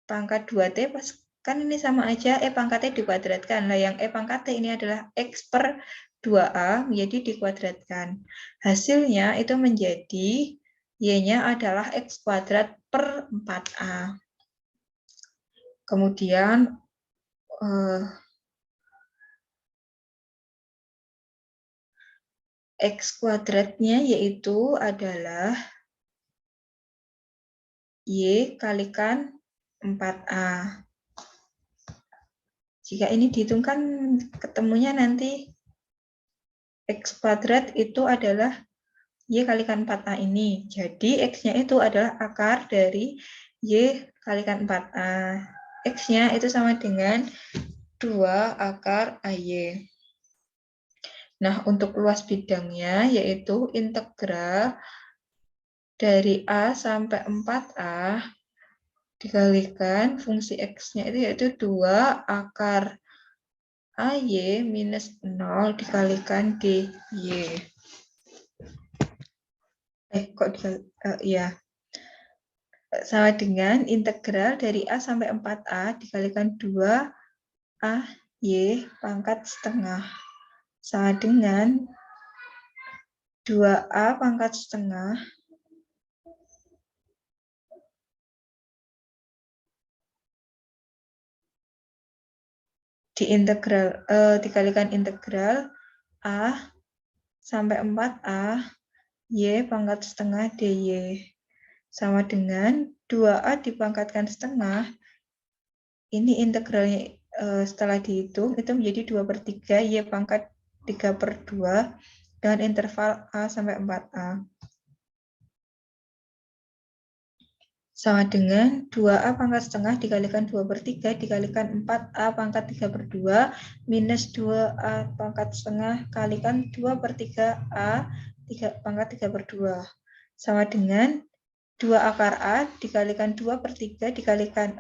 pangkat 2T, kan ini sama aja E pangkat T dikuadratkan. Nah, yang E pangkat T ini adalah X per 2A menjadi dikuadratkan. Hasilnya itu menjadi Y-nya adalah X kuadrat per 4A. Kemudian X kuadratnya yaitu adalah Y kalikan 4A. Jika ini dihitungkan ketemunya nanti X kuadrat itu adalah Y kalikan 4A ini. Jadi X-nya itu adalah akar dari Y kalikan 4A. X-nya itu sama dengan 2 akar AY. Nah, untuk luas bidangnya yaitu integral dari A sampai 4A dikalikan fungsi X-nya itu yaitu 2 akar AY minus 0 dikalikan DY. Sama dengan integral dari A sampai 4A dikalikan 2AY pangkat setengah. Sama dengan 2A pangkat setengah dikalikan integral A sampai 4A Y pangkat setengah DY. Sama dengan 2A dipangkatkan setengah, ini integralnya setelah dihitung itu menjadi 2/3 Y pangkat 3/2 dengan interval A sampai 4A. Sama dengan 2A pangkat setengah dikalikan 2/3 dikalikan 4A pangkat 3/2 minus 2A pangkat setengah kalikan 2/3A pangkat 3/2. Sama dengan 2 akar A dikalikan 2/3 dikalikan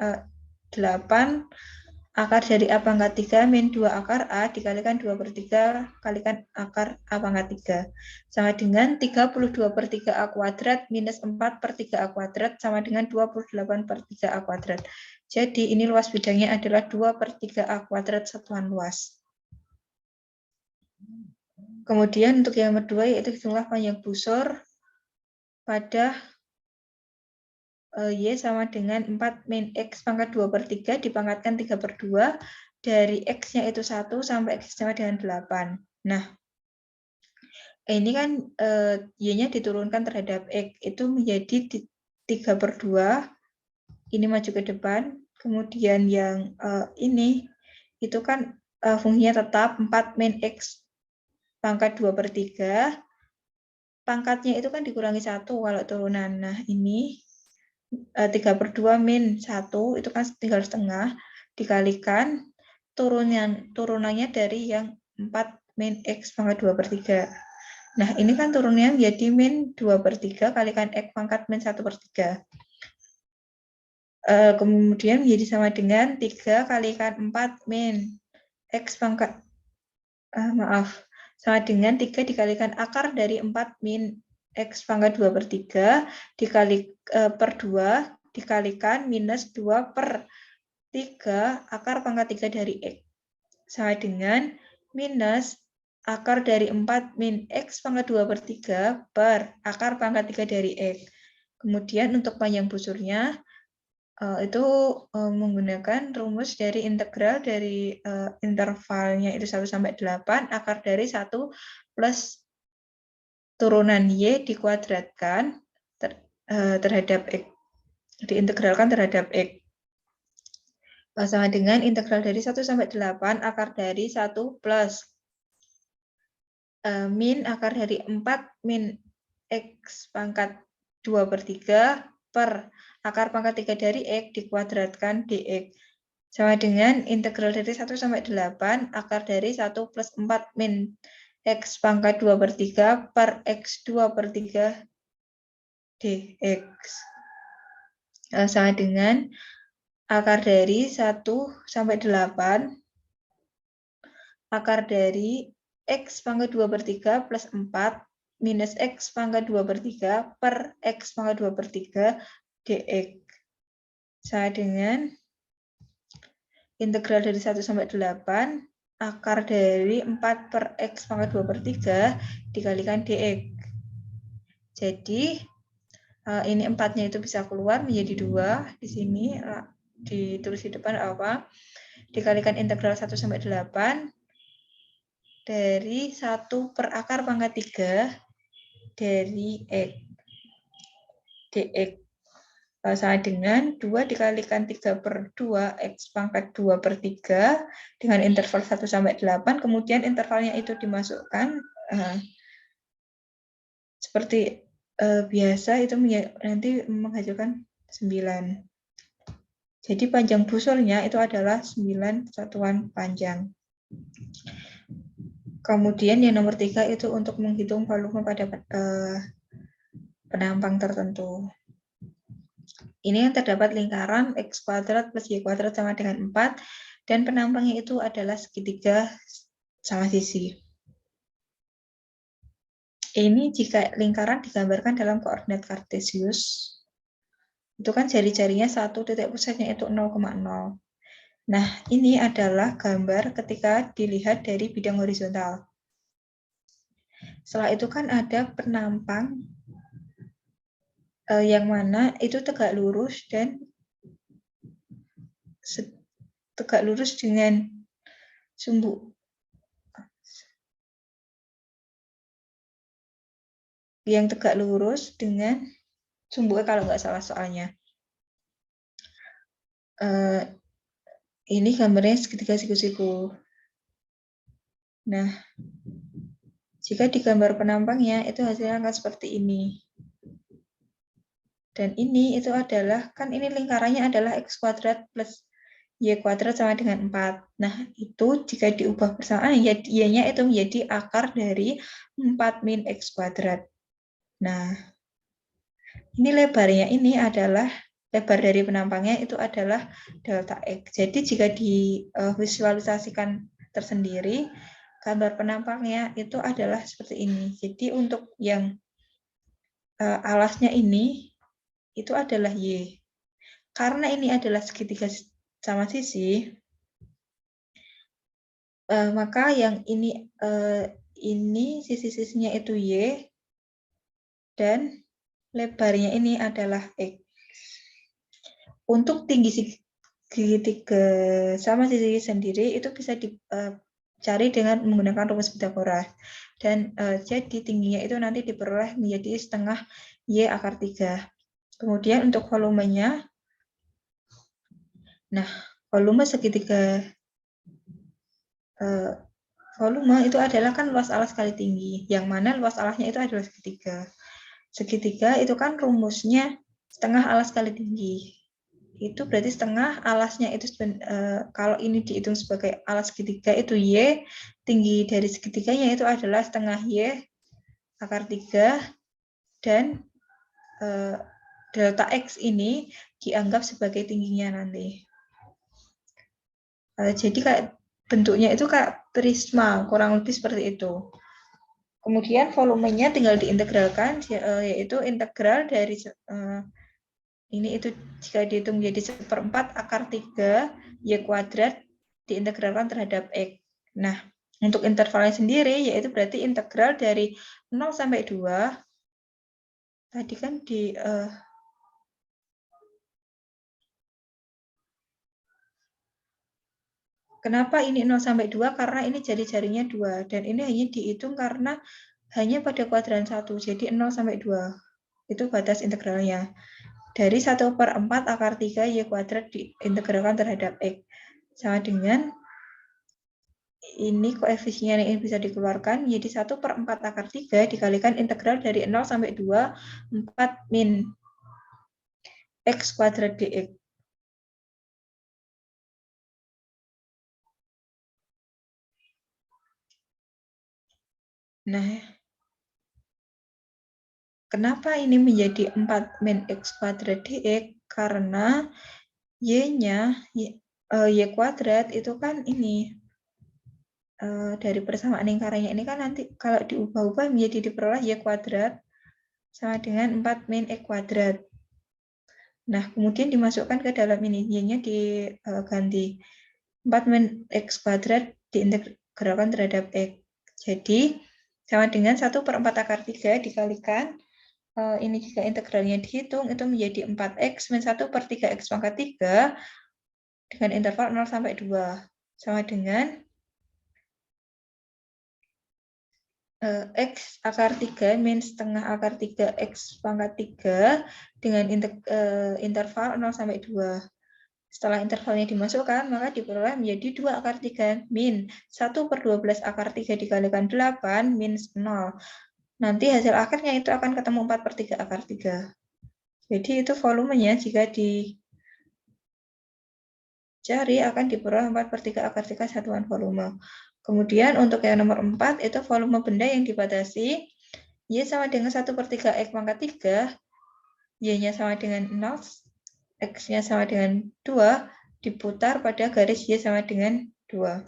8 akar dari A pangkat 3 min 2 akar A dikalikan 2/3 kalikan akar A pangkat 3. Sama dengan 32/3A kuadrat minus 4/3A kuadrat sama dengan 28/3A kuadrat. Jadi ini luas bidangnya adalah 2/3A kuadrat satuan luas. Kemudian untuk yang kedua yaitu jumlah panjang busur pada Y sama dengan 4 min X pangkat 2/3 dipangkatkan 3/2 dari X-nya itu 1 sampai X sama dengan 8. Nah, Ini kan Y-nya diturunkan terhadap X, itu menjadi 3/2, ini maju ke depan, kemudian yang ini, itu kan fungsinya tetap 4 min X pangkat 2/3, pangkatnya itu kan dikurangi 1 kalau turunan. Nah, ini 3/2 min 1, itu kan tinggal setengah, dikalikan turunannya dari yang 4 min X pangkat 2/3. Nah, ini kan turunnya menjadi min 2/3 kalikan X pangkat min 1/3. Kemudian menjadi sama dengan 3 kalikan 4 min X pangkat, sama dengan 3 dikalikan akar dari 4 min X pangkat 2/3 dikali per 2 dikalikan minus 2/3 akar pangkat 3 dari X. Sama dengan minus akar dari 4 min X pangkat 2/3 per akar pangkat 3 dari X. Kemudian untuk panjang busurnya, itu menggunakan rumus dari integral dari intervalnya itu 1 sampai 8, akar dari 1 plus turunan Y dikuadratkan terhadap X. Diintegralkan terhadap X. Sama dengan integral dari 1 sampai 8, akar dari 1 plus min akar dari 4 min X pangkat 2/3 per akar pangkat 3 dari X dikuadratkan dx. Sama dengan integral dari 1 sampai 8, akar dari 1 plus 4 min X pangkat 2/3 per X 2/3 dx. Sama dengan akar dari 1 sampai 8, akar dari X pangkat 2/3 plus 4 minus X pangkat 2/3 per X pangkat 2/3 dx. Sama dengan integral dari 1 sampai 8, akar dari 4 per X pangkat 2/3 dikalikan dx. Jadi, ini 4-nya itu bisa keluar menjadi 2. Di sini ditulis di depan apa? Dikalikan integral 1 sampai 8 dari 1 per akar pangkat 3 dari X dx. Sama dengan 2 dikalikan 3/2 X pangkat 2/3 dengan interval 1 sampai 8, kemudian intervalnya itu dimasukkan seperti biasa, itu nanti menghasilkan 9. Jadi panjang busurnya itu adalah 9 satuan panjang. Kemudian yang nomor 3 itu untuk menghitung volume pada penampang tertentu. Ini yang terdapat lingkaran X kuadrat plus Y kuadrat sama dengan 4, dan penampangnya itu adalah segitiga sama sisi. Ini jika lingkaran digambarkan dalam koordinat kartesius, itu kan jari-jarinya 1, titik pusatnya itu 0,0. Nah, ini adalah gambar ketika dilihat dari bidang horizontal. Setelah itu kan ada penampang yang mana itu tegak lurus dan tegak lurus dengan sumbu yang tegak lurus dengan sumbu kalau nggak salah soalnya. Ini gambarnya segitiga siku-siku. Nah, jika digambar penampangnya itu hasilnya akan seperti ini. Dan ini itu adalah, kan ini lingkarannya adalah X kuadrat plus Y kuadrat sama dengan 4. Nah, itu jika diubah persamaan, Y-nya itu menjadi akar dari 4 min X kuadrat. Nah, ini lebarnya ini adalah, lebar dari penampangnya itu adalah delta X. Jadi jika divisualisasikan tersendiri, gambar penampangnya itu adalah seperti ini. Jadi untuk yang alasnya ini, itu adalah Y. Karena ini adalah segitiga sama sisi, maka yang ini sisi-sisinya itu Y, dan lebarnya ini adalah X. Untuk tinggi segitiga sama sisi sendiri itu bisa cari dengan menggunakan rumus Pythagoras. Dan jadi tingginya itu nanti diperoleh menjadi setengah Y akar 3. Kemudian untuk volumenya, nah volume segitiga volume itu adalah kan luas alas kali tinggi, yang mana luas alasnya itu adalah segitiga. Segitiga itu kan rumusnya setengah alas kali tinggi. Itu berarti setengah alasnya itu kalau ini dihitung sebagai alas segitiga itu Y, tinggi dari segitiganya itu adalah setengah Y akar 3, dan delta X ini dianggap sebagai tingginya nanti. Jadi kayak bentuknya itu kayak prisma, kurang lebih seperti itu. Kemudian volumenya tinggal diintegralkan, yaitu integral dari ini itu jika dihitung menjadi 1/4 akar 3 Y kuadrat diintegralkan terhadap X. Nah, untuk intervalnya sendiri, yaitu berarti integral dari 0 sampai 2, tadi kan kenapa ini 0 sampai 2? Karena ini jari-jarinya 2, dan ini hanya dihitung karena hanya pada kuadran 1, jadi 0 sampai 2. Itu batas integralnya. Dari 1/4 akar 3 Y kuadrat diintegralkan terhadap X. Sama dengan, ini koefisien yang bisa dikeluarkan, jadi 1/4 akar 3 dikalikan integral dari 0 sampai 2, 4 min X kuadrat dx. Nah, kenapa ini menjadi 4 min X kuadrat dx? Karena Y-nya, Y kuadrat itu kan ini, dari persamaan lingkarannya ini kan nanti kalau diubah-ubah menjadi diperoleh Y kuadrat sama dengan 4 min X kuadrat. Nah, kemudian dimasukkan ke dalam ini, Y-nya diganti 4 min X kuadrat diintegralkan terhadap X. Jadi, sama dengan 1/4 akar 3 dikalikan, ini jika integralnya dihitung, itu menjadi 4X min 1/3 X pangkat 3 dengan interval 0 sampai 2. Sama dengan X akar 3 min setengah akar 3 X pangkat 3 dengan interval 0 sampai 2. Setelah intervalnya dimasukkan, maka diperoleh menjadi 2 akar 3 min 1/12 akar 3 dikalikan 8 min 0. Nanti hasil akhirnya itu akan ketemu 4/3 akar 3. Jadi itu volumenya jika dicari akan diperoleh 4/3 akar 3 satuan volume. Kemudian untuk yang nomor 4 itu volume benda yang dibatasi Y sama dengan 1/3 X pangkat 3, Y-nya sama dengan 0, X-nya sama dengan 2, diputar pada garis Y sama dengan 2.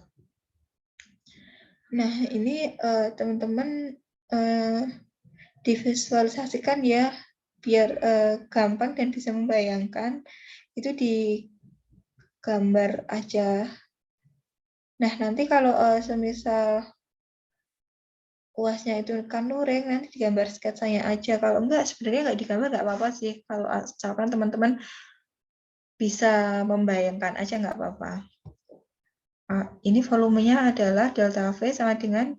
Nah, ini teman-teman divisualisasikan ya, biar gampang dan bisa membayangkan. Itu digambar aja. Nah, nanti kalau semisal UASnya itu kan luring, nanti digambar sketsanya aja. Kalau enggak, sebenarnya nggak digambar nggak apa-apa sih. Kalau asalkan teman-teman bisa membayangkan aja nggak apa-apa. Ini volumenya adalah delta V sama dengan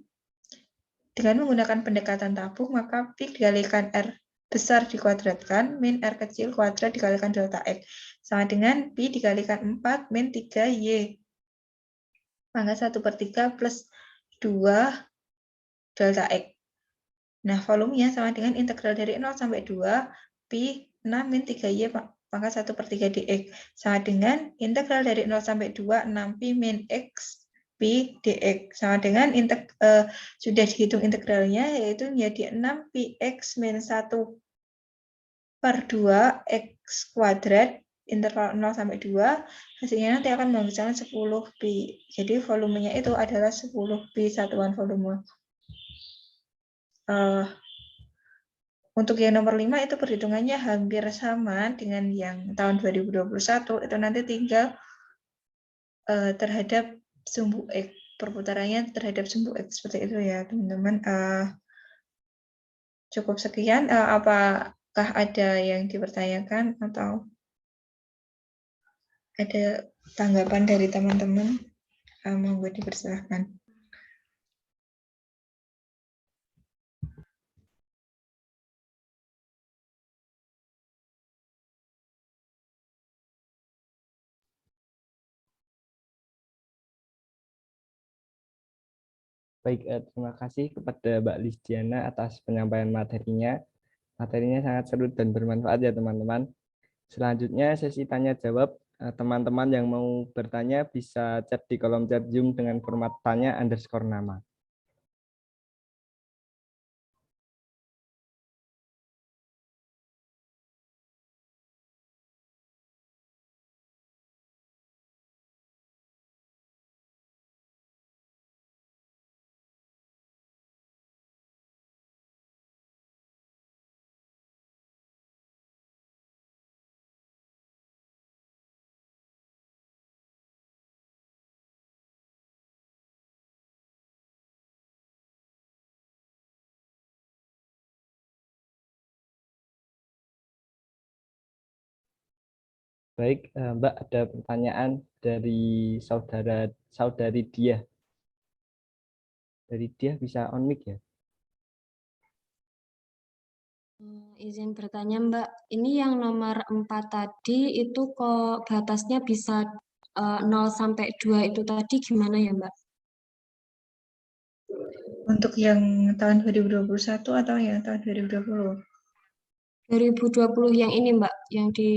menggunakan pendekatan tabung, maka Pi dikalikan R besar dikuadratkan, min R kecil kuadrat dikalikan delta X. Sama dengan Pi dikalikan 4 min 3Y. Pangkat 1/3 plus 2 delta X. Nah, volumenya sama dengan integral dari 0 sampai 2, Pi 6 min 3Y pangkat 1/3 dx. Sama dengan integral dari 0 sampai 2, 6 Pi min X Pi dx. Sama dengan sudah dihitung integralnya, yaitu menjadi 6 Pi X min 1/2 X kuadrat, interval 0 sampai 2, hasilnya nanti akan menghasilkan 10 Pi. Jadi volumenya itu adalah 10 Pi satuan volume. Untuk yang nomor 5 itu perhitungannya hampir sama dengan yang tahun 2021, itu nanti tinggal terhadap sumbu X, perputarannya terhadap sumbu X, seperti itu ya teman-teman. Cukup sekian, apakah ada yang dipertanyakan atau ada tanggapan dari teman-teman? Monggo dipersilahkan. Baik, terima kasih kepada Mbak Lisdiana atas penyampaian materinya. Materinya sangat seru dan bermanfaat ya teman-teman. Selanjutnya sesi tanya jawab. Teman-teman yang mau bertanya bisa chat di kolom chat Zoom dengan format tanya underscore nama. Baik, Mbak, ada pertanyaan dari saudari Dia. Dari Dia bisa on mic ya? Izin bertanya Mbak, ini yang nomor 4 tadi itu kok batasnya bisa 0 sampai 2 itu tadi gimana ya Mbak? Untuk yang tahun 2021 atau yang tahun 2020? 2020 yang ini Mbak, yang di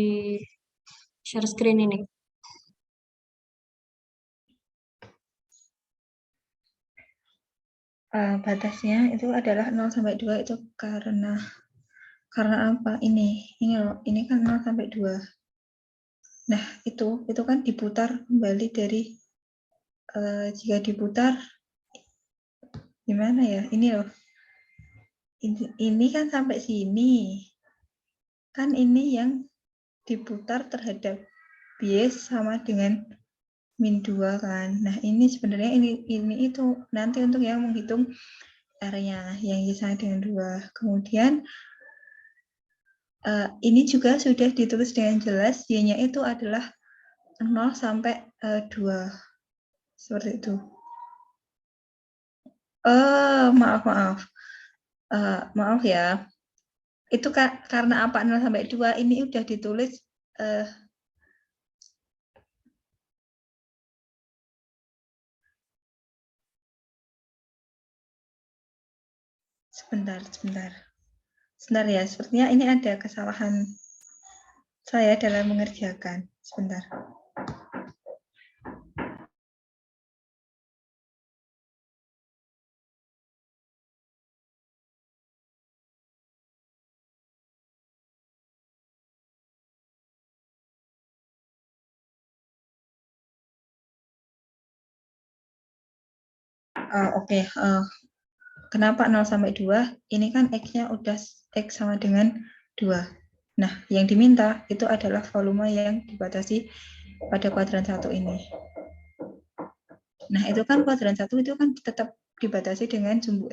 share screen ini. Batasnya itu adalah 0 sampai 2 itu karena apa? Ini loh, ini kan 0 sampai 2. Nah, itu kan diputar kembali dari jika diputar gimana ya? Ini loh. Ini kan sampai sini. Kan ini yang diputar terhadap bias sama dengan min 2 kan. Nah, ini sebenarnya ini itu nanti untuk yang menghitung R-nya yang sama dengan 2. Kemudian ini juga sudah ditulis dengan jelas, Y-nya itu adalah 0 sampai 2. Seperti itu. Maaf ya. Itu karena apa 0 sampai 2 ini udah ditulis sebentar. Sebentar ya, sepertinya ini ada kesalahan saya dalam mengerjakan. Sebentar. Oke. Kenapa 0 sampai 2? Ini kan X-nya udah X sama dengan 2. Nah, yang diminta itu adalah volume yang dibatasi pada kuadran 1 ini. Nah, itu kan kuadran 1 itu kan tetap dibatasi dengan sumbu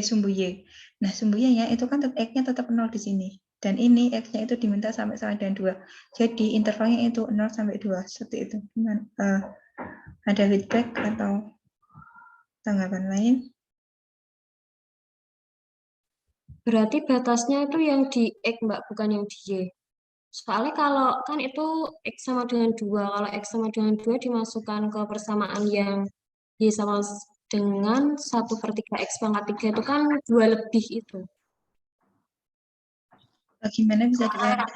sumbu Y. Nah, sumbu Y-nya itu kan X-nya tetap 0 di sini. Dan ini X-nya itu diminta sampai sama dengan 2. Jadi, intervalnya itu 0 sampai 2. Seperti itu. Ada feedback atau tanggapan lain? Berarti batasnya itu yang di X Mbak, bukan yang di Y. Soalnya kalau kan itu X sama dengan 2, kalau X sama dengan 2 dimasukkan ke persamaan yang Y sama dengan 1/3 X pangkat 3 itu kan 2 lebih itu. Bagaimana bisa dilihat?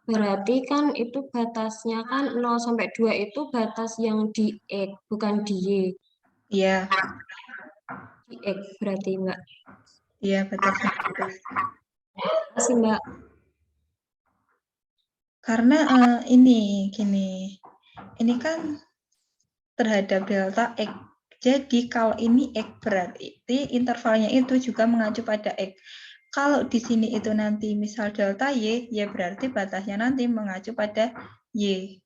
Berarti kan itu batasnya kan 0 sampai 2 itu batas yang di X, bukan di Y. Iya. Di X berarti Mbak. Iya, batasnya. Terima kasih Mbak. Karena ini gini, ini kan terhadap delta X. Jadi kalau ini X berarti intervalnya itu juga mengacu pada X. Kalau di sini itu nanti misal delta Y, ya berarti batasnya nanti mengacu pada Y.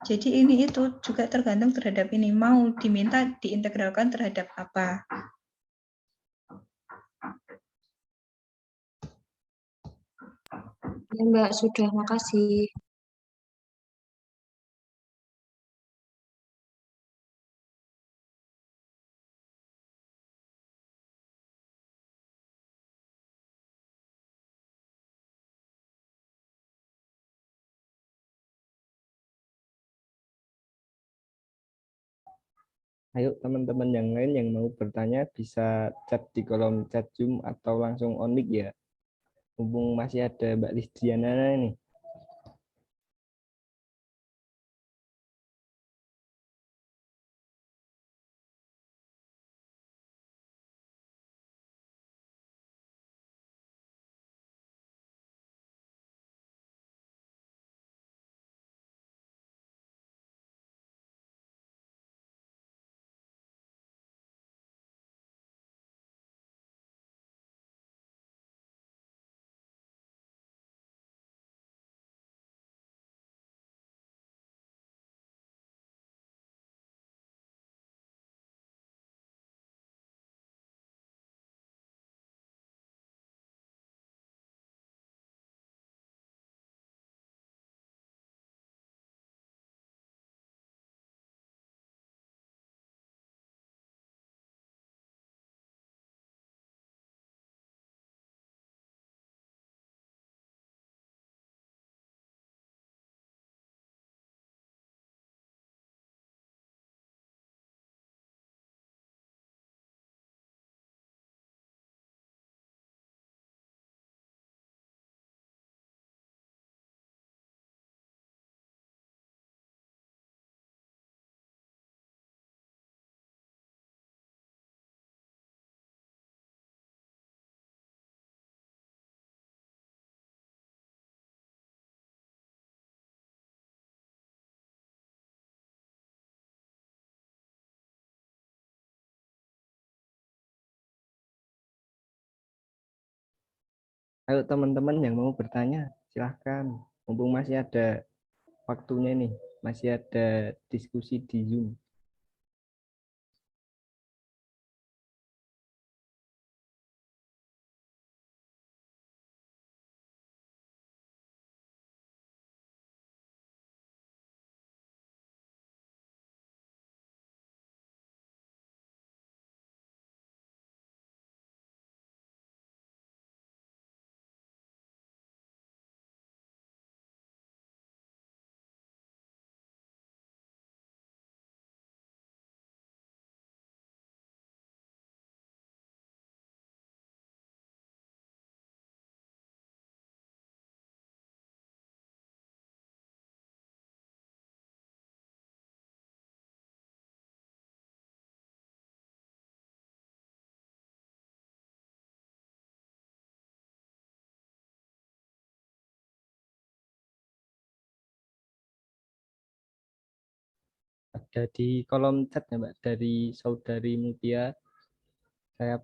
Jadi ini itu juga tergantung terhadap ini. Mau diminta diintegralkan terhadap apa. Ya Mbak, sudah. Makasih. Ayo teman-teman yang lain yang mau bertanya bisa chat di kolom chat Zoom atau langsung on mic ya. Mumpung masih ada Mbak Lisdiana nih. Ayo teman-teman yang mau bertanya, silahkan. Mumpung masih ada waktunya nih, masih ada diskusi di Zoom. Ada di kolom chat ya Mbak, dari Saudari Mutia. Saya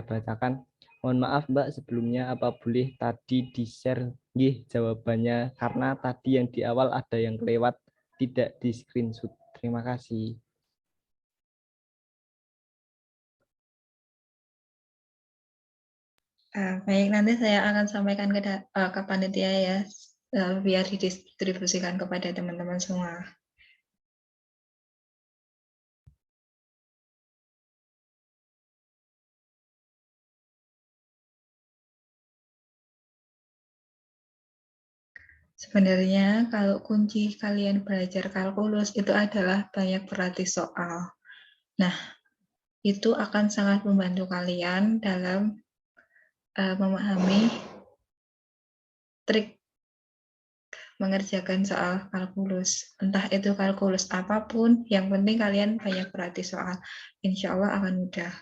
bacakan. Mohon maaf Mbak sebelumnya, apa boleh tadi di-share nggih jawabannya, karena tadi yang di awal ada yang kelewat, tidak di screenshot. Terima kasih. Baik, nanti saya akan sampaikan ke panitia ya, biar didistribusikan kepada teman-teman semua. Sebenarnya kalau kunci kalian belajar kalkulus itu adalah banyak berlatih soal. Nah, itu akan sangat membantu kalian dalam memahami trik mengerjakan soal kalkulus. Entah itu kalkulus apapun, yang penting kalian banyak berlatih soal. Insya Allah akan mudah.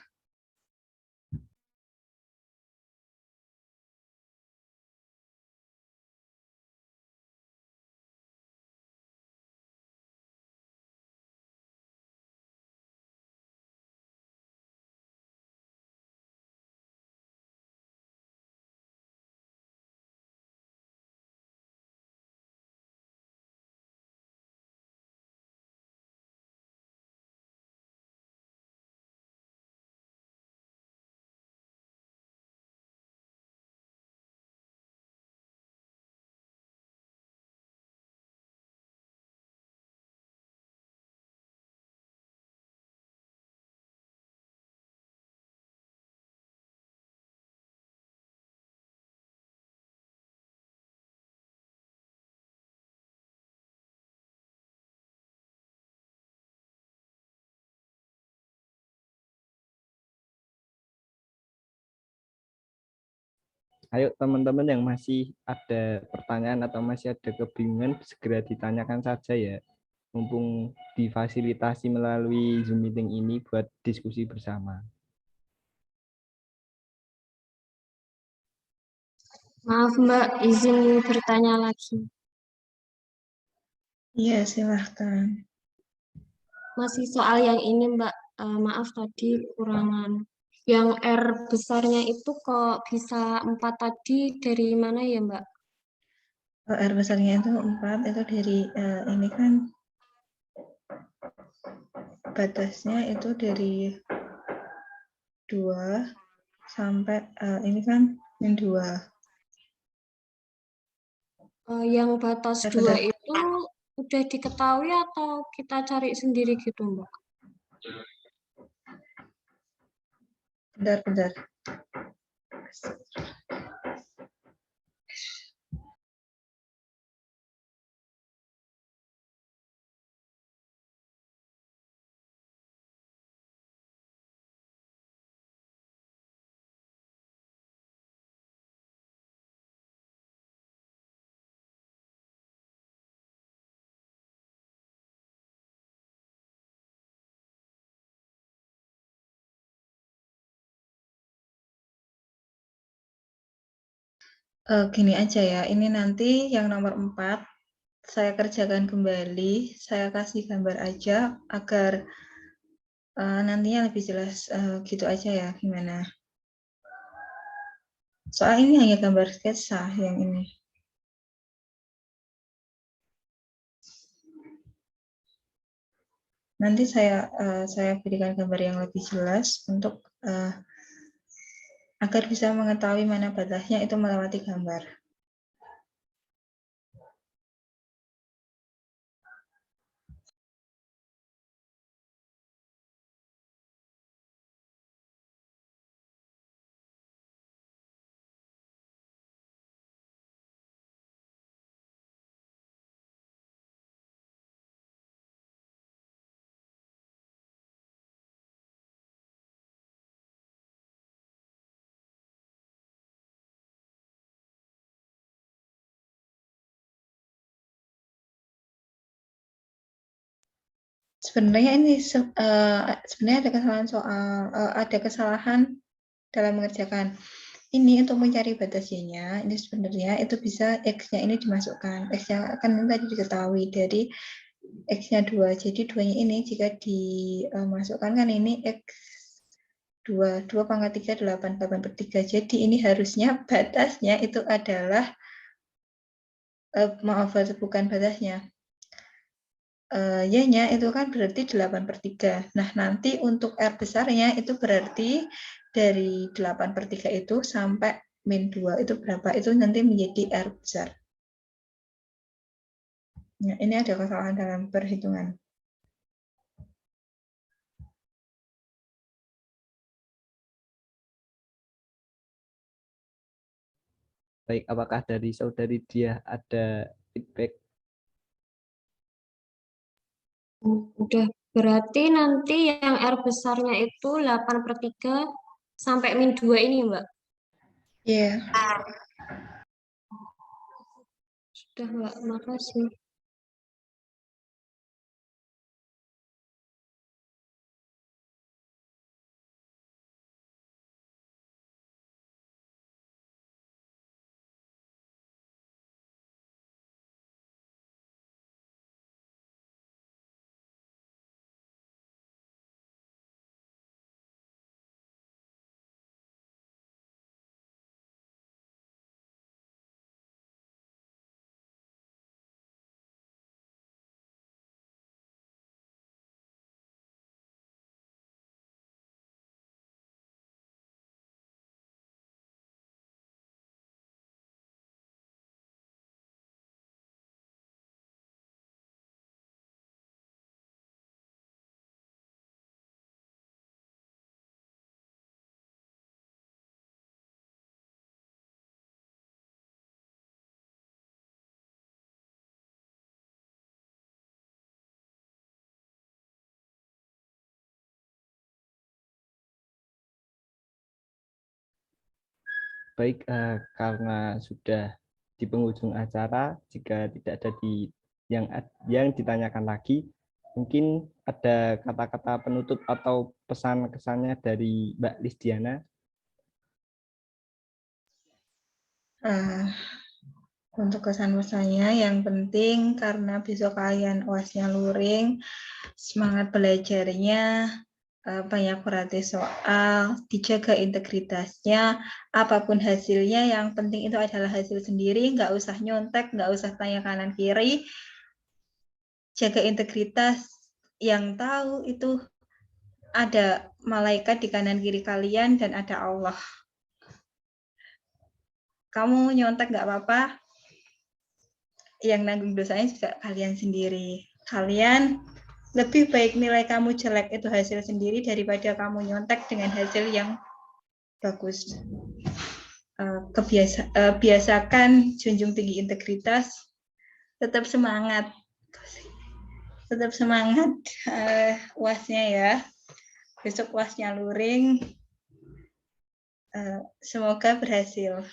Ayo teman-teman yang masih ada pertanyaan atau masih ada kebingungan, segera ditanyakan saja ya. Mumpung difasilitasi melalui Zoom meeting ini buat diskusi bersama. Maaf Mbak, izin bertanya lagi. Iya, silahkan. Masih soal yang ini Mbak, maaf tadi kurangan. Yang R besarnya itu kok bisa 4 tadi dari mana ya Mbak? R besarnya itu 4, itu dari ini kan batasnya itu dari 2 sampai ini kan min 2. Yang batas R 2 besar. itu udah diketahui atau kita cari sendiri gitu Mbak? Bentar. Gini aja ya, ini nanti yang nomor 4 saya kerjakan kembali, saya kasih gambar aja agar nantinya lebih jelas, gitu aja ya, gimana? Soal ini hanya gambar sketsa yang ini. Nanti saya berikan gambar yang lebih jelas untuk agar bisa mengetahui mana batasnya itu melewati gambar. Sebenarnya ini sebenarnya ada kesalahan dalam mengerjakan. Ini untuk mencari batas y-nya, ini sebenarnya itu bisa x-nya ini dimasukkan. X-nya kan tadi diketahui dari x-nya 2. Jadi 2-nya ini jika dimasukkan kan ini x 2 pangkat 3 8 per 3. Jadi ini harusnya batasnya itu adalah maaf, bukan batasnya. Y-nya itu kan berarti 8 per 3. Nah, nanti untuk R besarnya itu berarti dari 8 per 3 itu sampai min 2 itu berapa? Itu nanti menjadi R besar. Nah, ini ada kesalahan dalam perhitungan. Baik, apakah dari saudari dia ada feedback? Udah, berarti nanti yang R besarnya itu 8 per 3 sampai min 2 ini Mbak? Iya. Sudah Mbak, makasih. Baik, karena sudah di penghujung acara, jika tidak ada yang ditanyakan lagi, mungkin ada kata-kata penutup atau pesan kesannya dari Mbak Lisdiana. Untuk kesan-pesannya yang penting karena besok kalian UAS-nya luring, semangat belajarnya, banyak berarti soal, dijaga integritasnya, apapun hasilnya yang penting itu adalah hasil sendiri, nggak usah nyontek, nggak usah tanya kanan kiri, jaga integritas, yang tahu itu ada malaikat di kanan kiri kalian dan ada Allah. Kamu nyontek nggak apa-apa, yang nanggung dosanya juga kalian sendiri. Kalian lebih baik nilai kamu jelek itu hasil sendiri daripada kamu nyontek dengan hasil yang bagus. Biasakan junjung tinggi integritas, tetap semangat UAS-nya ya. Besok UAS-nya luring, semoga berhasil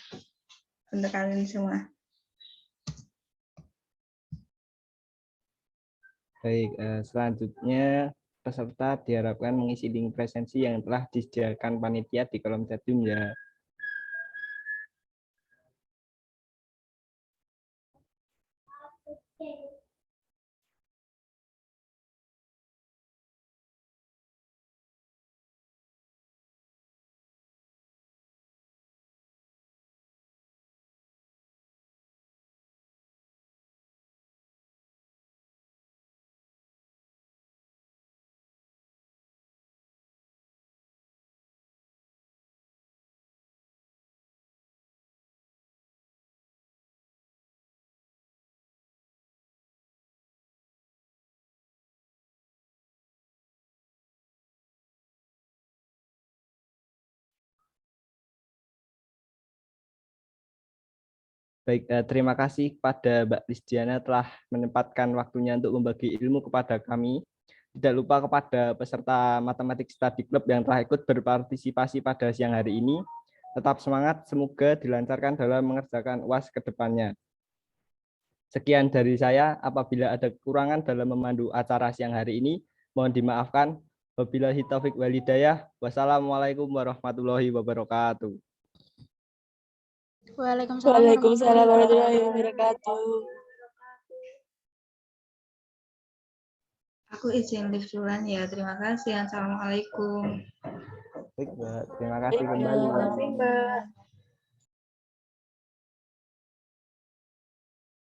untuk kalian semua. Baik, selanjutnya peserta diharapkan mengisi link presensi yang telah disediakan panitia di kolom chat Zoom ya. Baik, terima kasih kepada Mbak Lisdiana telah menempatkan waktunya untuk membagi ilmu kepada kami. Tidak lupa kepada peserta Matematik Study Club yang telah ikut berpartisipasi pada siang hari ini. Tetap semangat, semoga dilancarkan dalam mengerjakan UAS ke depannya. Sekian dari saya, apabila ada kekurangan dalam memandu acara siang hari ini, mohon dimaafkan. Wabillahi taufik wal hidayah. Wassalamualaikum warahmatullahi wabarakatuh. Waalaikumsalam warahmatullahi wabarakatuh. Aku izin live duluan ya. Terima kasih. Assalamualaikum. Baik, Mbak. Terima kasih kembali. Terima kasih, Mbak.